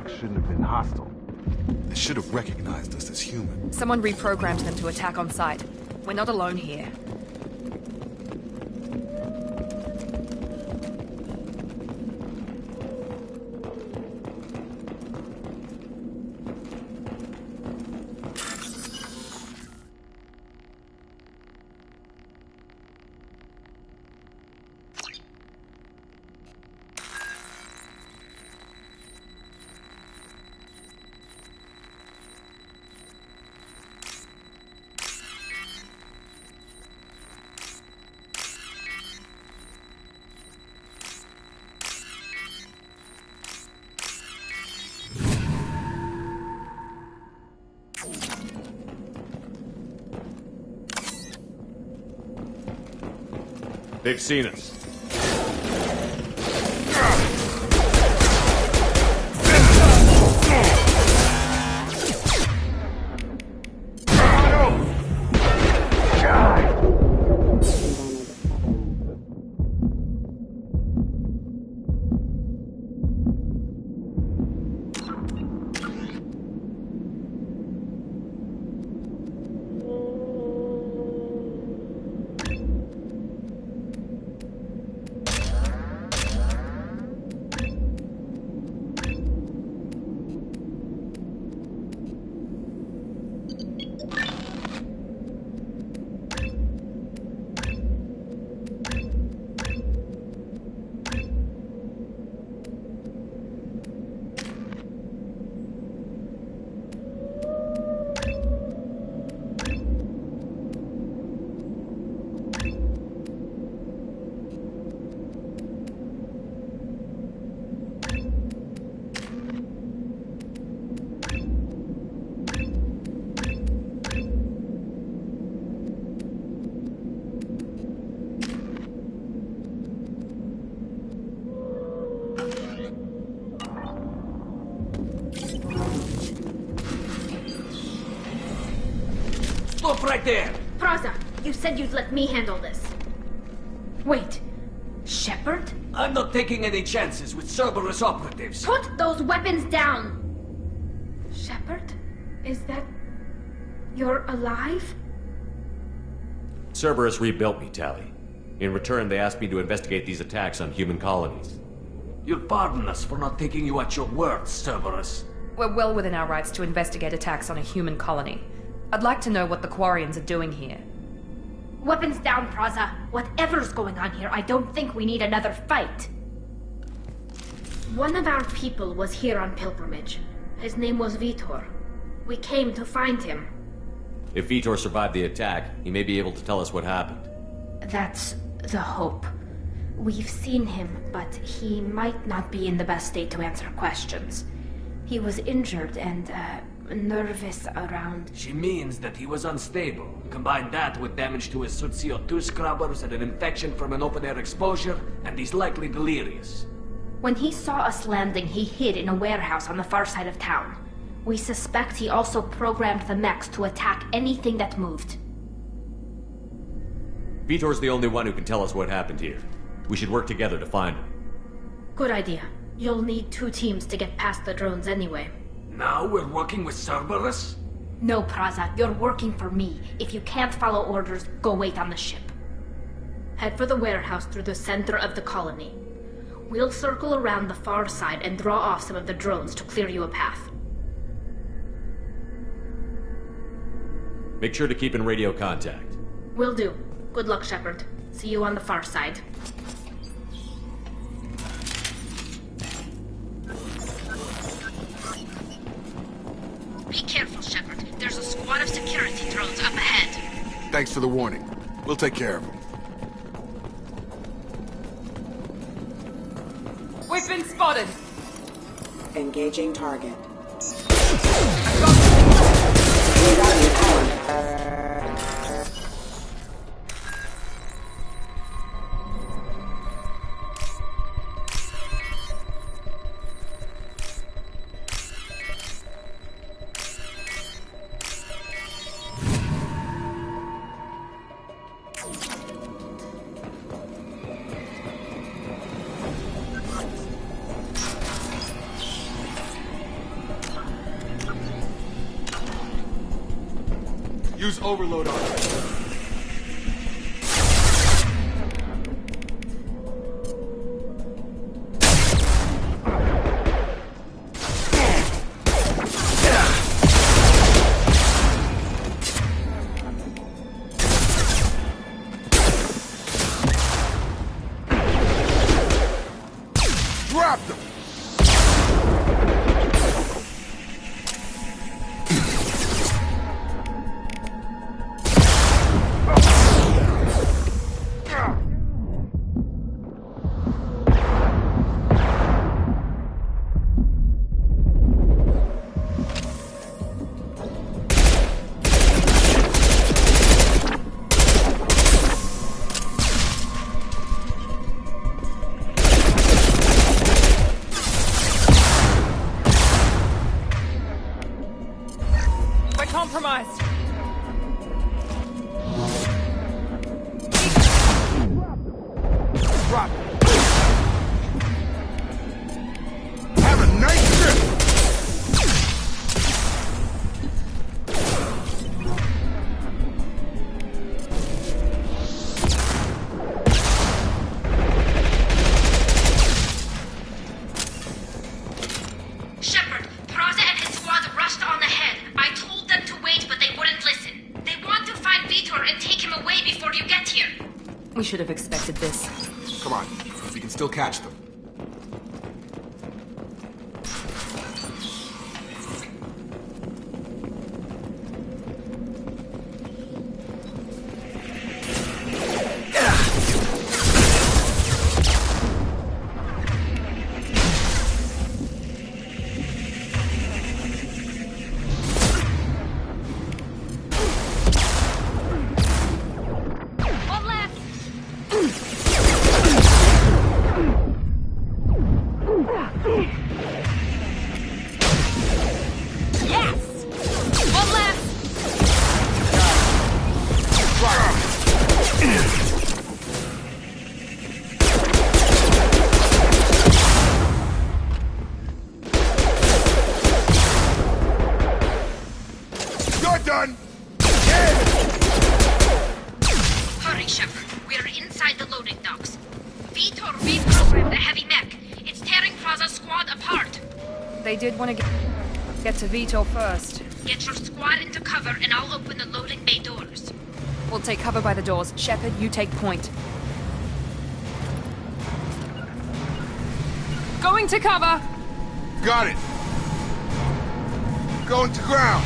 Shouldn't have been hostile. They should have recognized us as human. Someone reprogrammed them to attack on sight. We're not alone here. They've seen us. Stop right there! Praza, you said you'd let me handle this. Wait. Shepard? I'm not taking any chances with Cerberus operatives. Put those weapons down! Shepard? Is that... You're alive? Cerberus rebuilt me, Tally. In return, they asked me to investigate these attacks on human colonies. You'll pardon us for not taking you at your word, Cerberus. We're well within our rights to investigate attacks on a human colony. I'd like to know what the Quarians are doing here. Weapons down, Praza. Whatever's going on here, I don't think we need another fight. One of our people was here on pilgrimage. His name was Vitor. We came to find him. If Vitor survived the attack, he may be able to tell us what happened. That's the hope. We've seen him, but he might not be in the best state to answer questions. He was injured and, nervous around... She means that he was unstable. Combine that with damage to his suit CO2 scrubbers and an infection from an open-air exposure, and he's likely delirious. When he saw us landing, he hid in a warehouse on the far side of town. We suspect he also programmed the mechs to attack anything that moved. Vitor's the only one who can tell us what happened here. We should work together to find him. Good idea. You'll need 2 teams to get past the drones anyway. Now we're working with Cerberus? No, Praza. You're working for me. If you can't follow orders, go wait on the ship. Head for the warehouse through the center of the colony. We'll circle around the far side and draw off some of the drones to clear you a path. Make sure to keep in radio contact. Will do. Good luck, Shepard. See you on the far side. Be careful, Shepard. There's a squad of security drones up ahead. Thanks for the warning. We'll take care of them. We've been spotted. Engaging target. Use overload on it. Drop them! Compromised. Drop it. Have a nice trip! Shepard, Praza and his squad rushed on ahead. I told them to wait, but they wouldn't listen. They want to find Vitor and take him away before you get here. We should have expected this. Come on, we can still catch them. they did want to get to Vitor first. Get your squad into cover and I'll open the loading bay doors. We'll take cover by the doors. Shepard, you take point. Going to cover! Got it! Going to ground!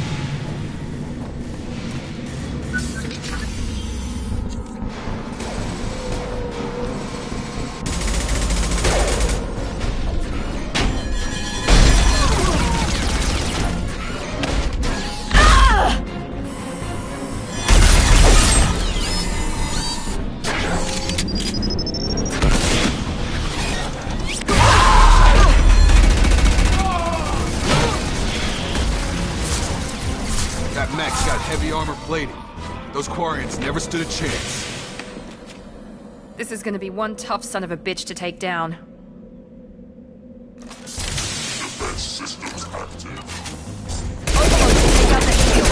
That mech's got heavy armor plating. Those Quarians never stood a chance. This is gonna be one tough son of a bitch to take down. Defense systems active. Overload, take out the shield.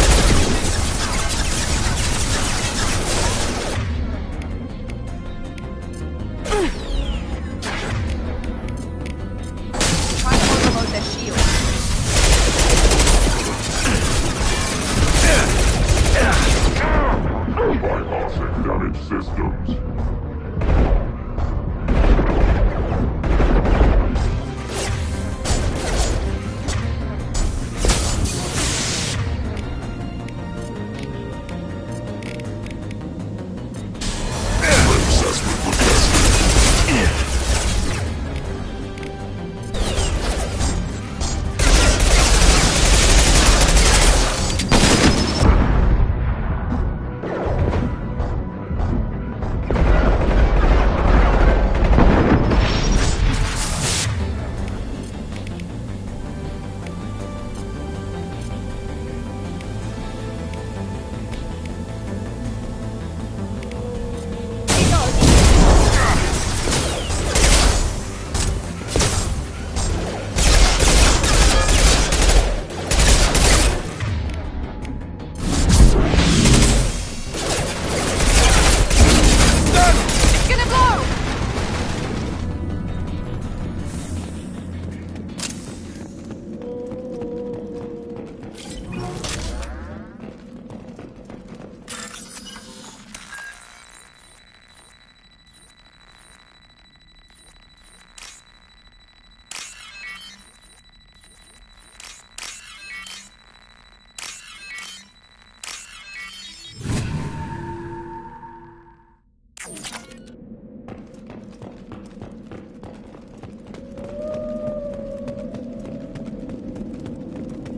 Try to overload their shield. Bypassing damaged systems.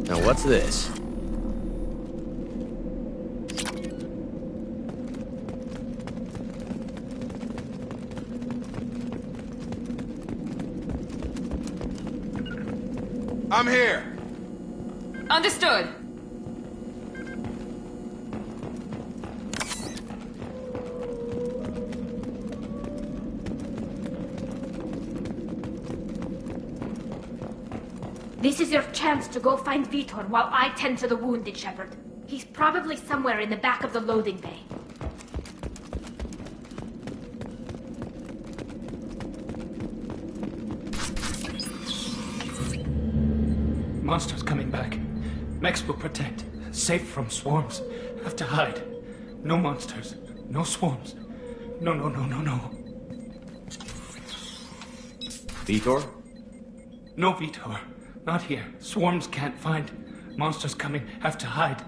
Now what's this? I'm here! Understood. This is your chance to go find Vitor while I tend to the wounded, Shepard. He's probably somewhere in the back of the loading bay. Monsters coming back. Mechs will protect. Safe from swarms. Have to hide. No monsters. No swarms. No. Vitor? No Vitor. Not here. Swarms can't find. Monsters coming. Have to hide.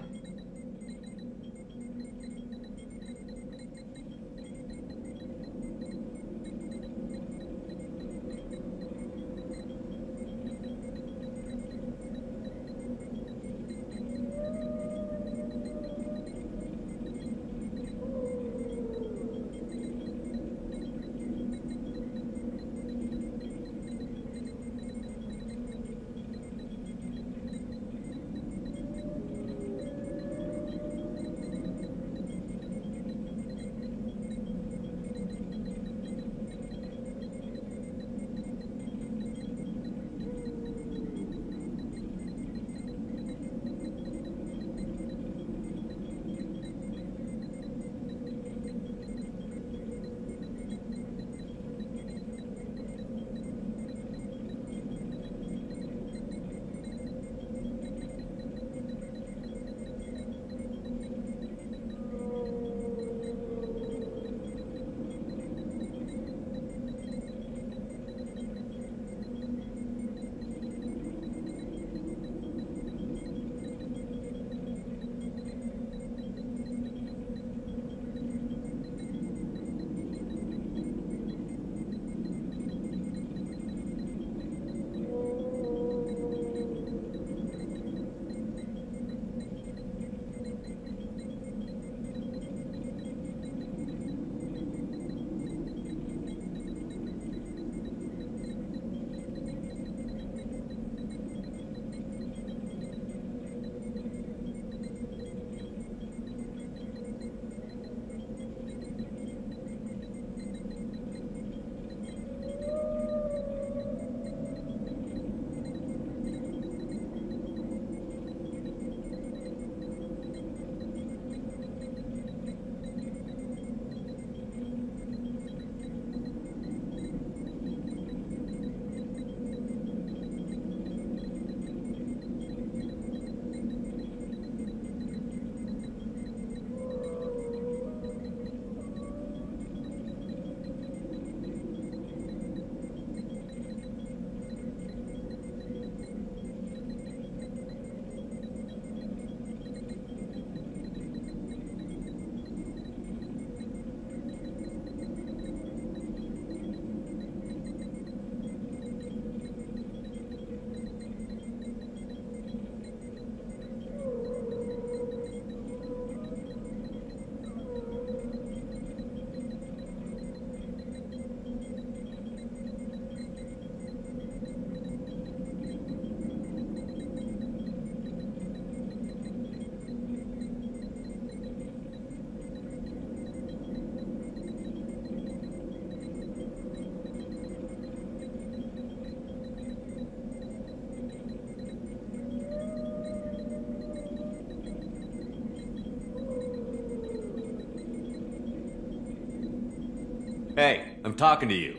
Hey, I'm talking to you.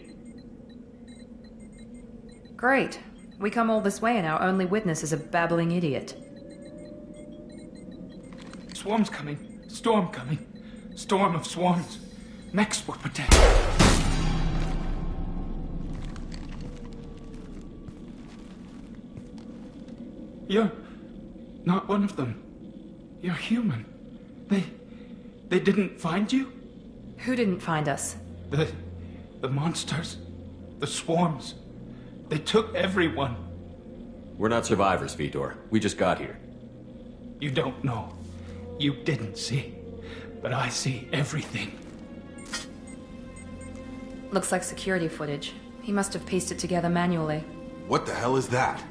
Great. We come all this way and our only witness is a babbling idiot. Swarm's coming. Storm coming. Storm of swarms. Mechs will protect. You're not one of them. You're human. They didn't find you? Who didn't find us? The monsters. The swarms. They took everyone. We're not survivors, Vitor. We just got here. You don't know. You didn't see. But I see everything. Looks like security footage. He must have pieced it together manually. What the hell is that?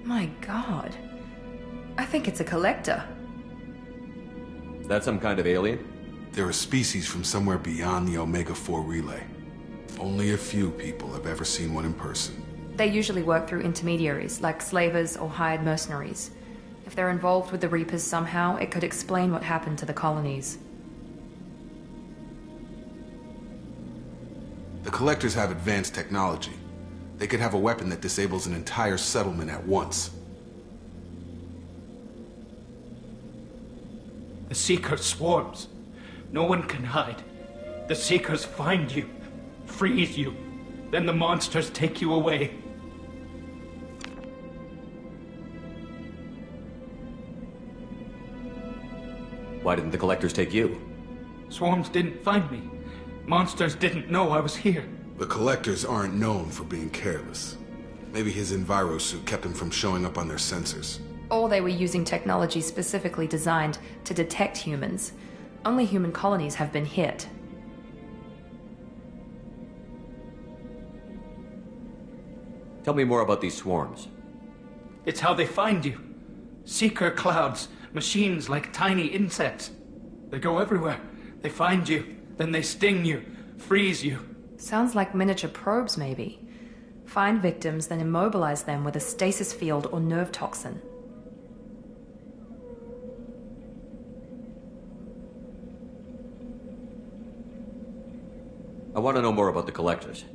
My god. I think it's a collector. Is that some kind of alien? They're a species from somewhere beyond the Omega-4 relay. Only a few people have ever seen one in person. They usually work through intermediaries, like slavers or hired mercenaries. If they're involved with the Reapers somehow, it could explain what happened to the colonies. The Collectors have advanced technology. They could have a weapon that disables an entire settlement at once. The Seeker swarms. No one can hide. The Seekers find you, freeze you, then the monsters take you away. Why didn't the Collectors take you? Swarms didn't find me. Monsters didn't know I was here. The Collectors aren't known for being careless. Maybe his Enviro suit kept him from showing up on their sensors. Or they were using technology specifically designed to detect humans. Only human colonies have been hit. Tell me more about these swarms. It's how they find you. Seeker clouds, machines like tiny insects. They go everywhere. They find you, then they sting you, freeze you. Sounds like miniature probes, maybe. Find victims, then immobilize them with a stasis field or nerve toxin. I want to know more about the Collectors.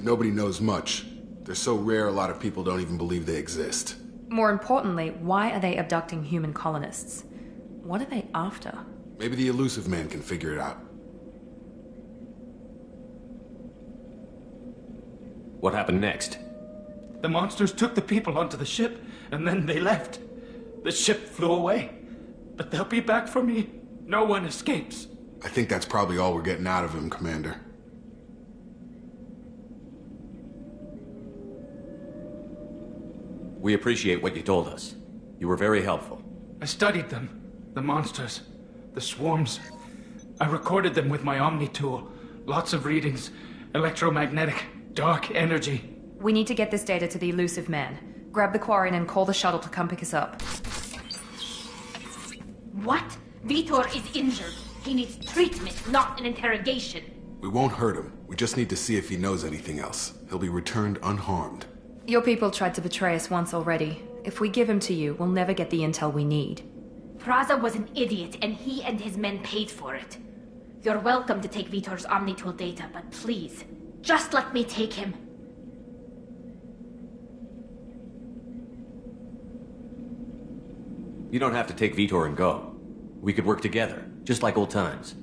Nobody knows much. They're so rare, a lot of people don't even believe they exist. More importantly, why are they abducting human colonists? What are they after? Maybe the Elusive Man can figure it out. What happened next? The monsters took the people onto the ship, and then they left. The ship flew away. But they'll be back for me. No one escapes. I think that's probably all we're getting out of him, Commander. We appreciate what you told us. You were very helpful. I studied them. The monsters. The swarms. I recorded them with my Omni tool. Lots of readings. Electromagnetic. Dark energy. We need to get this data to the Elusive Man. Grab the Quarian and call the shuttle to come pick us up. What? Vitor is injured. He needs treatment, not an interrogation. We won't hurt him. We just need to see if he knows anything else. He'll be returned unharmed. Your people tried to betray us once already. If we give him to you, we'll never get the intel we need. Praza was an idiot, and he and his men paid for it. You're welcome to take Vitor's Omnitool data, but please, just let me take him. You don't have to take Vitor and go. We could work together, just like old times.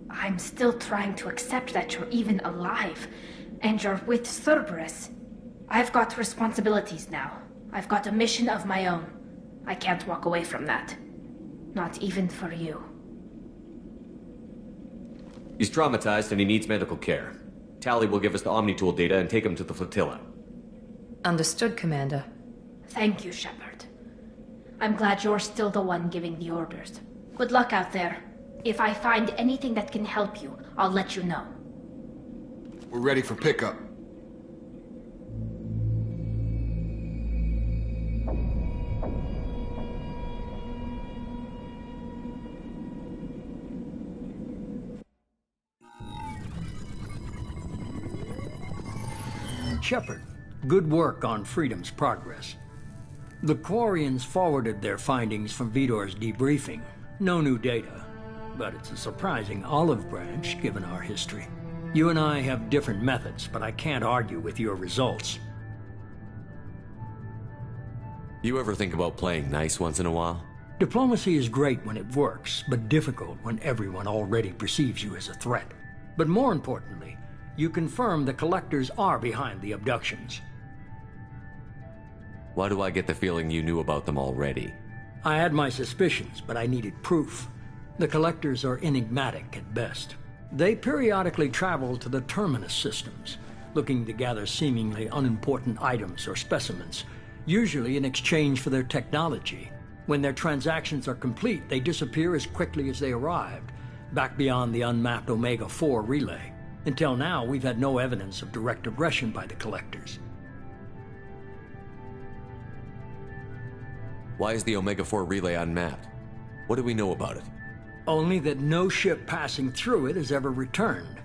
I'm still trying to accept that you're even alive, and you're with Cerberus. I've got responsibilities now. I've got a mission of my own. I can't walk away from that. Not even for you. He's traumatized and he needs medical care. Tally will give us the Omnitool data and take him to the flotilla. Understood, Commander. Thank you, Shepard. I'm glad you're still the one giving the orders. Good luck out there. If I find anything that can help you, I'll let you know. We're ready for pickup. Shepard, good work on Freedom's progress. The Quarians forwarded their findings from Vitor's debriefing. No new data. but it's a surprising olive branch given our history. You and I have different methods, but I can't argue with your results. You ever think about playing nice once in a while? Diplomacy is great when it works, but difficult when everyone already perceives you as a threat. But more importantly, you confirm the Collectors are behind the abductions. Why do I get the feeling you knew about them already? I had my suspicions, but I needed proof. The Collectors are enigmatic at best. They periodically travel to the Terminus systems, looking to gather seemingly unimportant items or specimens, usually in exchange for their technology. When their transactions are complete, they disappear as quickly as they arrived, back beyond the unmapped Omega-4 relay. Until now, we've had no evidence of direct aggression by the Collectors. Why is the Omega-4 relay unmapped? What do we know about it? Only that no ship passing through it has ever returned.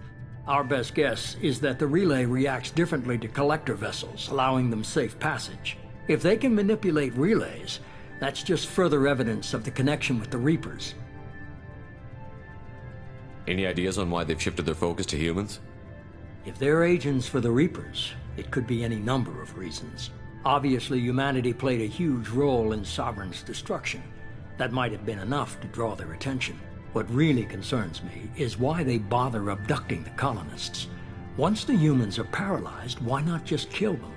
Our best guess is that the relay reacts differently to Collector vessels, allowing them safe passage. If they can manipulate relays, that's just further evidence of the connection with the Reapers. Any ideas on why they've shifted their focus to humans? If they're agents for the Reapers, it could be any number of reasons. Obviously, humanity played a huge role in Sovereign's destruction. That might have been enough to draw their attention. What really concerns me is why they bother abducting the colonists. Once the humans are paralyzed, why not just kill them?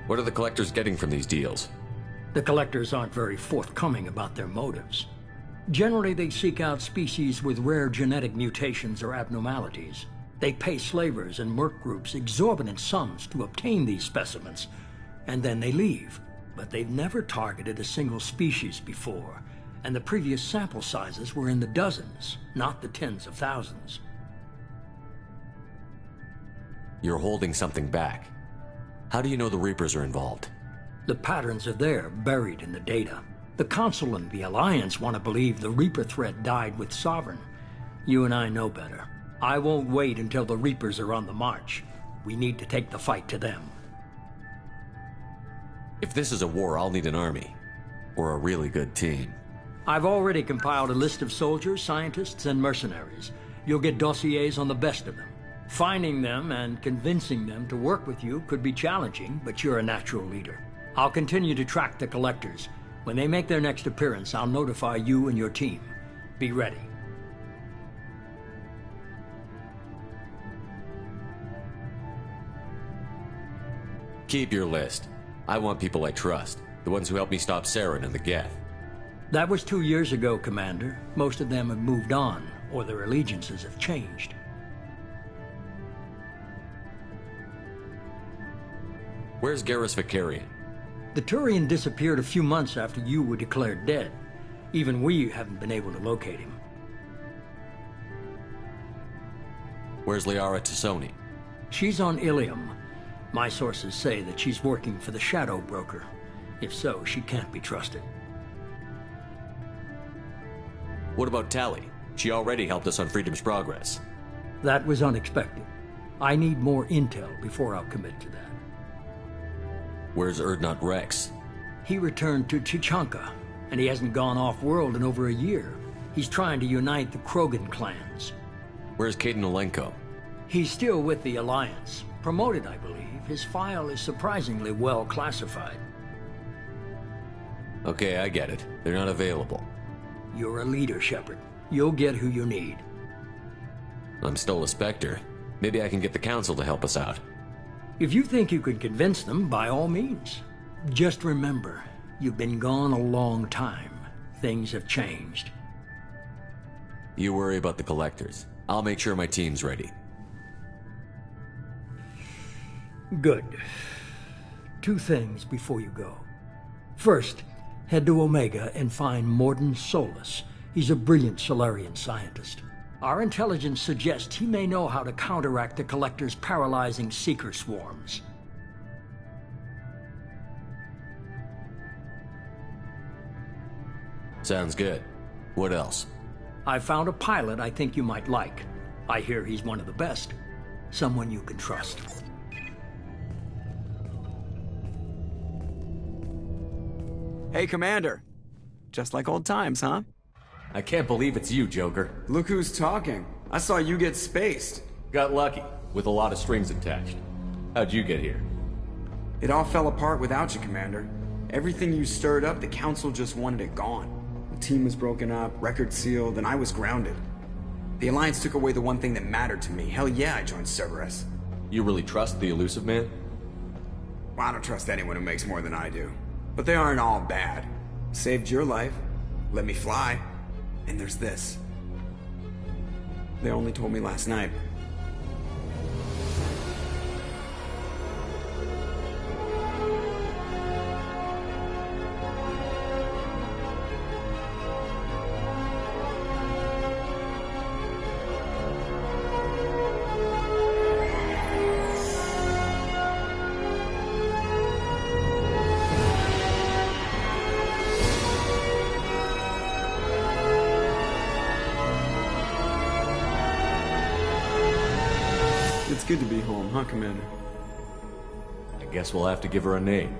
What are the Collectors getting from these deals? The Collectors aren't very forthcoming about their motives. Generally, they seek out species with rare genetic mutations or abnormalities. They pay slavers and merc groups exorbitant sums to obtain these specimens, and then they leave. But they've never targeted a single species before, and the previous sample sizes were in the dozens, not the tens of thousands. You're holding something back. How do you know the Reapers are involved? The patterns are there, buried in the data. The Council and the Alliance want to believe the Reaper threat died with Sovereign. You and I know better. I won't wait until the Reapers are on the march. We need to take the fight to them. If this is a war, I'll need an army. Or a really good team. I've already compiled a list of soldiers, scientists, and mercenaries. You'll get dossiers on the best of them. Finding them and convincing them to work with you could be challenging, but you're a natural leader. I'll continue to track the Collectors. When they make their next appearance, I'll notify you and your team. Be ready. Keep your list. I want people I trust. The ones who helped me stop Saren and the Geth. That was 2 years ago, Commander. Most of them have moved on, or their allegiances have changed. Where's Garrus Vicarian? The Turian disappeared a few months after you were declared dead. Even we haven't been able to locate him. Where's Liara Tassoni? She's on Ilium. My sources say that she's working for the Shadow Broker. If so, she can't be trusted. What about Tali? She already helped us on Freedom's Progress. That was unexpected. I need more intel before I'll commit to that. Where's Erdnot Rex? He returned to Chichanka, and he hasn't gone off-world in over a year. He's trying to unite the Krogan clans. Where's Kaidan Olenko? He's still with the Alliance. Promoted, I believe. His file is surprisingly well classified. Okay, I get it. They're not available. You're a leader, Shepard. You'll get who you need. I'm still a Spectre. Maybe I can get the Council to help us out. If you think you can convince them, by all means. Just remember, you've been gone a long time. Things have changed. You worry about the Collectors. I'll make sure my team's ready. Good. 2 things before you go. First, head to Omega and find Mordin Solus. He's a brilliant Solarian scientist. Our intelligence suggests he may know how to counteract the Collector's paralyzing Seeker swarms. Sounds good. What else? I found a pilot I think you might like. I hear he's one of the best. Someone you can trust. Hey, Commander. Just like old times, huh? I can't believe it's you, Joker. Look who's talking. I saw you get spaced. Got lucky, with a lot of strings attached. How'd you get here? It all fell apart without you, Commander. Everything you stirred up, the Council just wanted it gone. The team was broken up, record sealed, and I was grounded. The Alliance took away the one thing that mattered to me. Hell yeah, I joined Cerberus. You really trust the Elusive Man? Well, I don't trust anyone who makes more than I do. But they aren't all bad. Saved your life, let me fly, and there's this. They only told me last night. It's good to be home, huh, Commander? I guess we'll have to give her a name.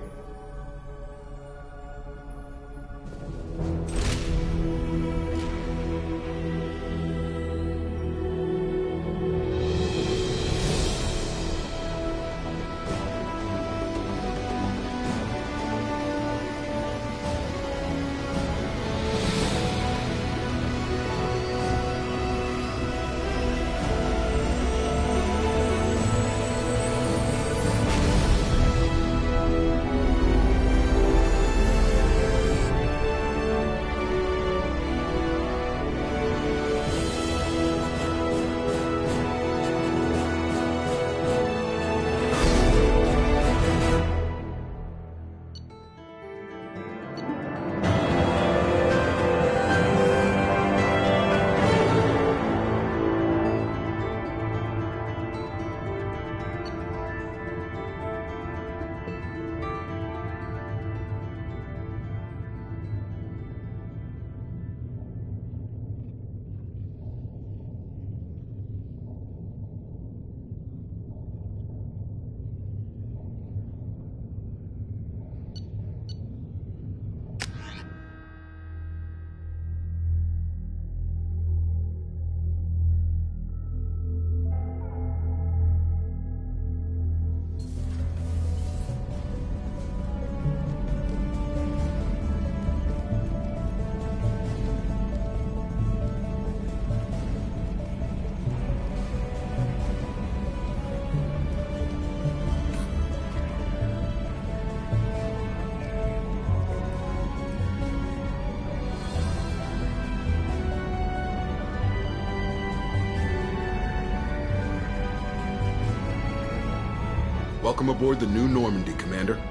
Welcome aboard the New Normandy, Commander.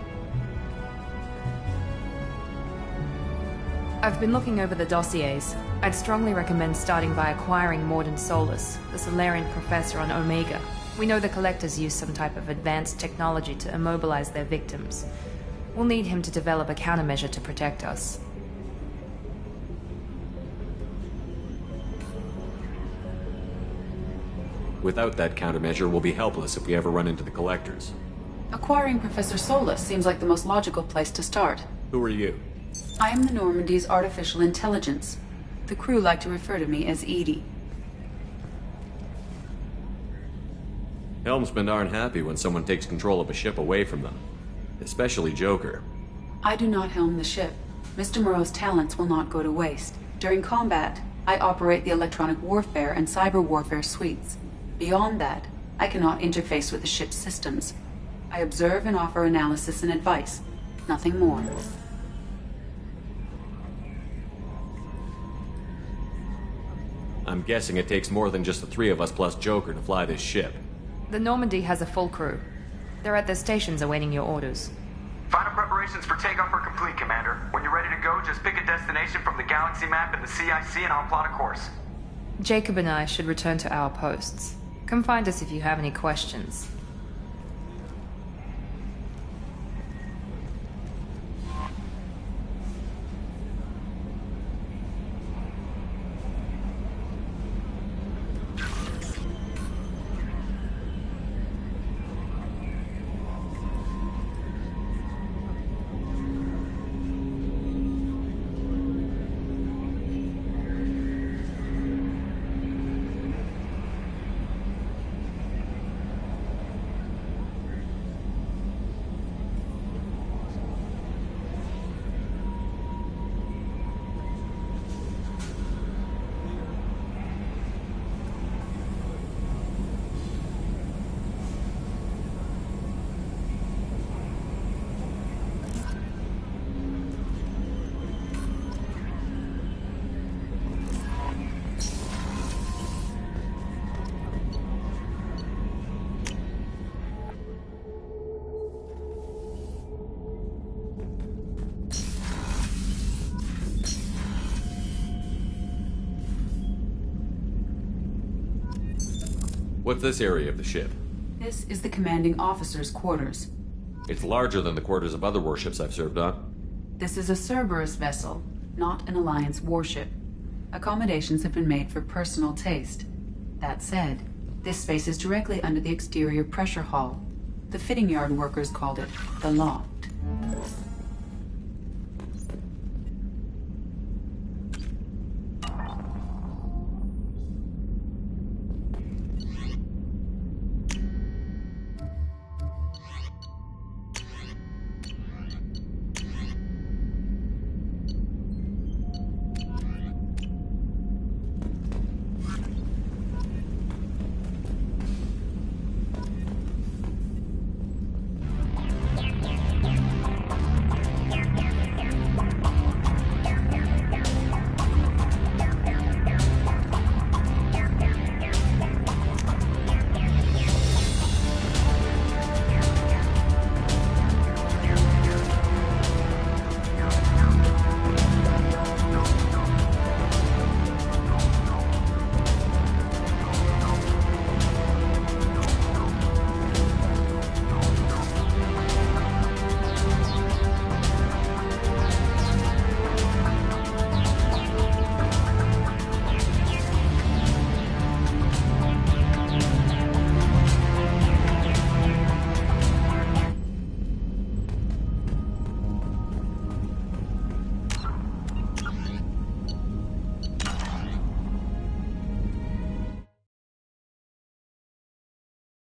I've been looking over the dossiers. I'd strongly recommend starting by acquiring Morden Solus, the Solarian professor on Omega. We know the Collectors use some type of advanced technology to immobilize their victims. We'll need him to develop a countermeasure to protect us. Without that countermeasure, we'll be helpless if we ever run into the Collectors. Acquiring Professor Solus seems like the most logical place to start. Who are you? I am the Normandy's artificial intelligence. The crew like to refer to me as Edie. Helmsmen aren't happy when someone takes control of a ship away from them. Especially Joker. I do not helm the ship. Mr. Moreau's talents will not go to waste. During combat, I operate the electronic warfare and cyber warfare suites. Beyond that, I cannot interface with the ship's systems. I observe and offer analysis and advice. Nothing more. I'm guessing it takes more than just the three of us plus Joker to fly this ship. The Normandy has a full crew. They're at their stations awaiting your orders. Final preparations for takeoff are complete, Commander. When you're ready to go, just pick a destination from the galaxy map and the CIC and I'll plot a course. Jacob and I should return to our posts. Come find us if you have any questions. What's this area of the ship? This is the commanding officer's quarters. It's larger than the quarters of other warships I've served on. This is a Cerberus vessel, not an Alliance warship. Accommodations have been made for personal taste. That said, this space is directly under the exterior pressure hull. The fitting yard workers called it the lock.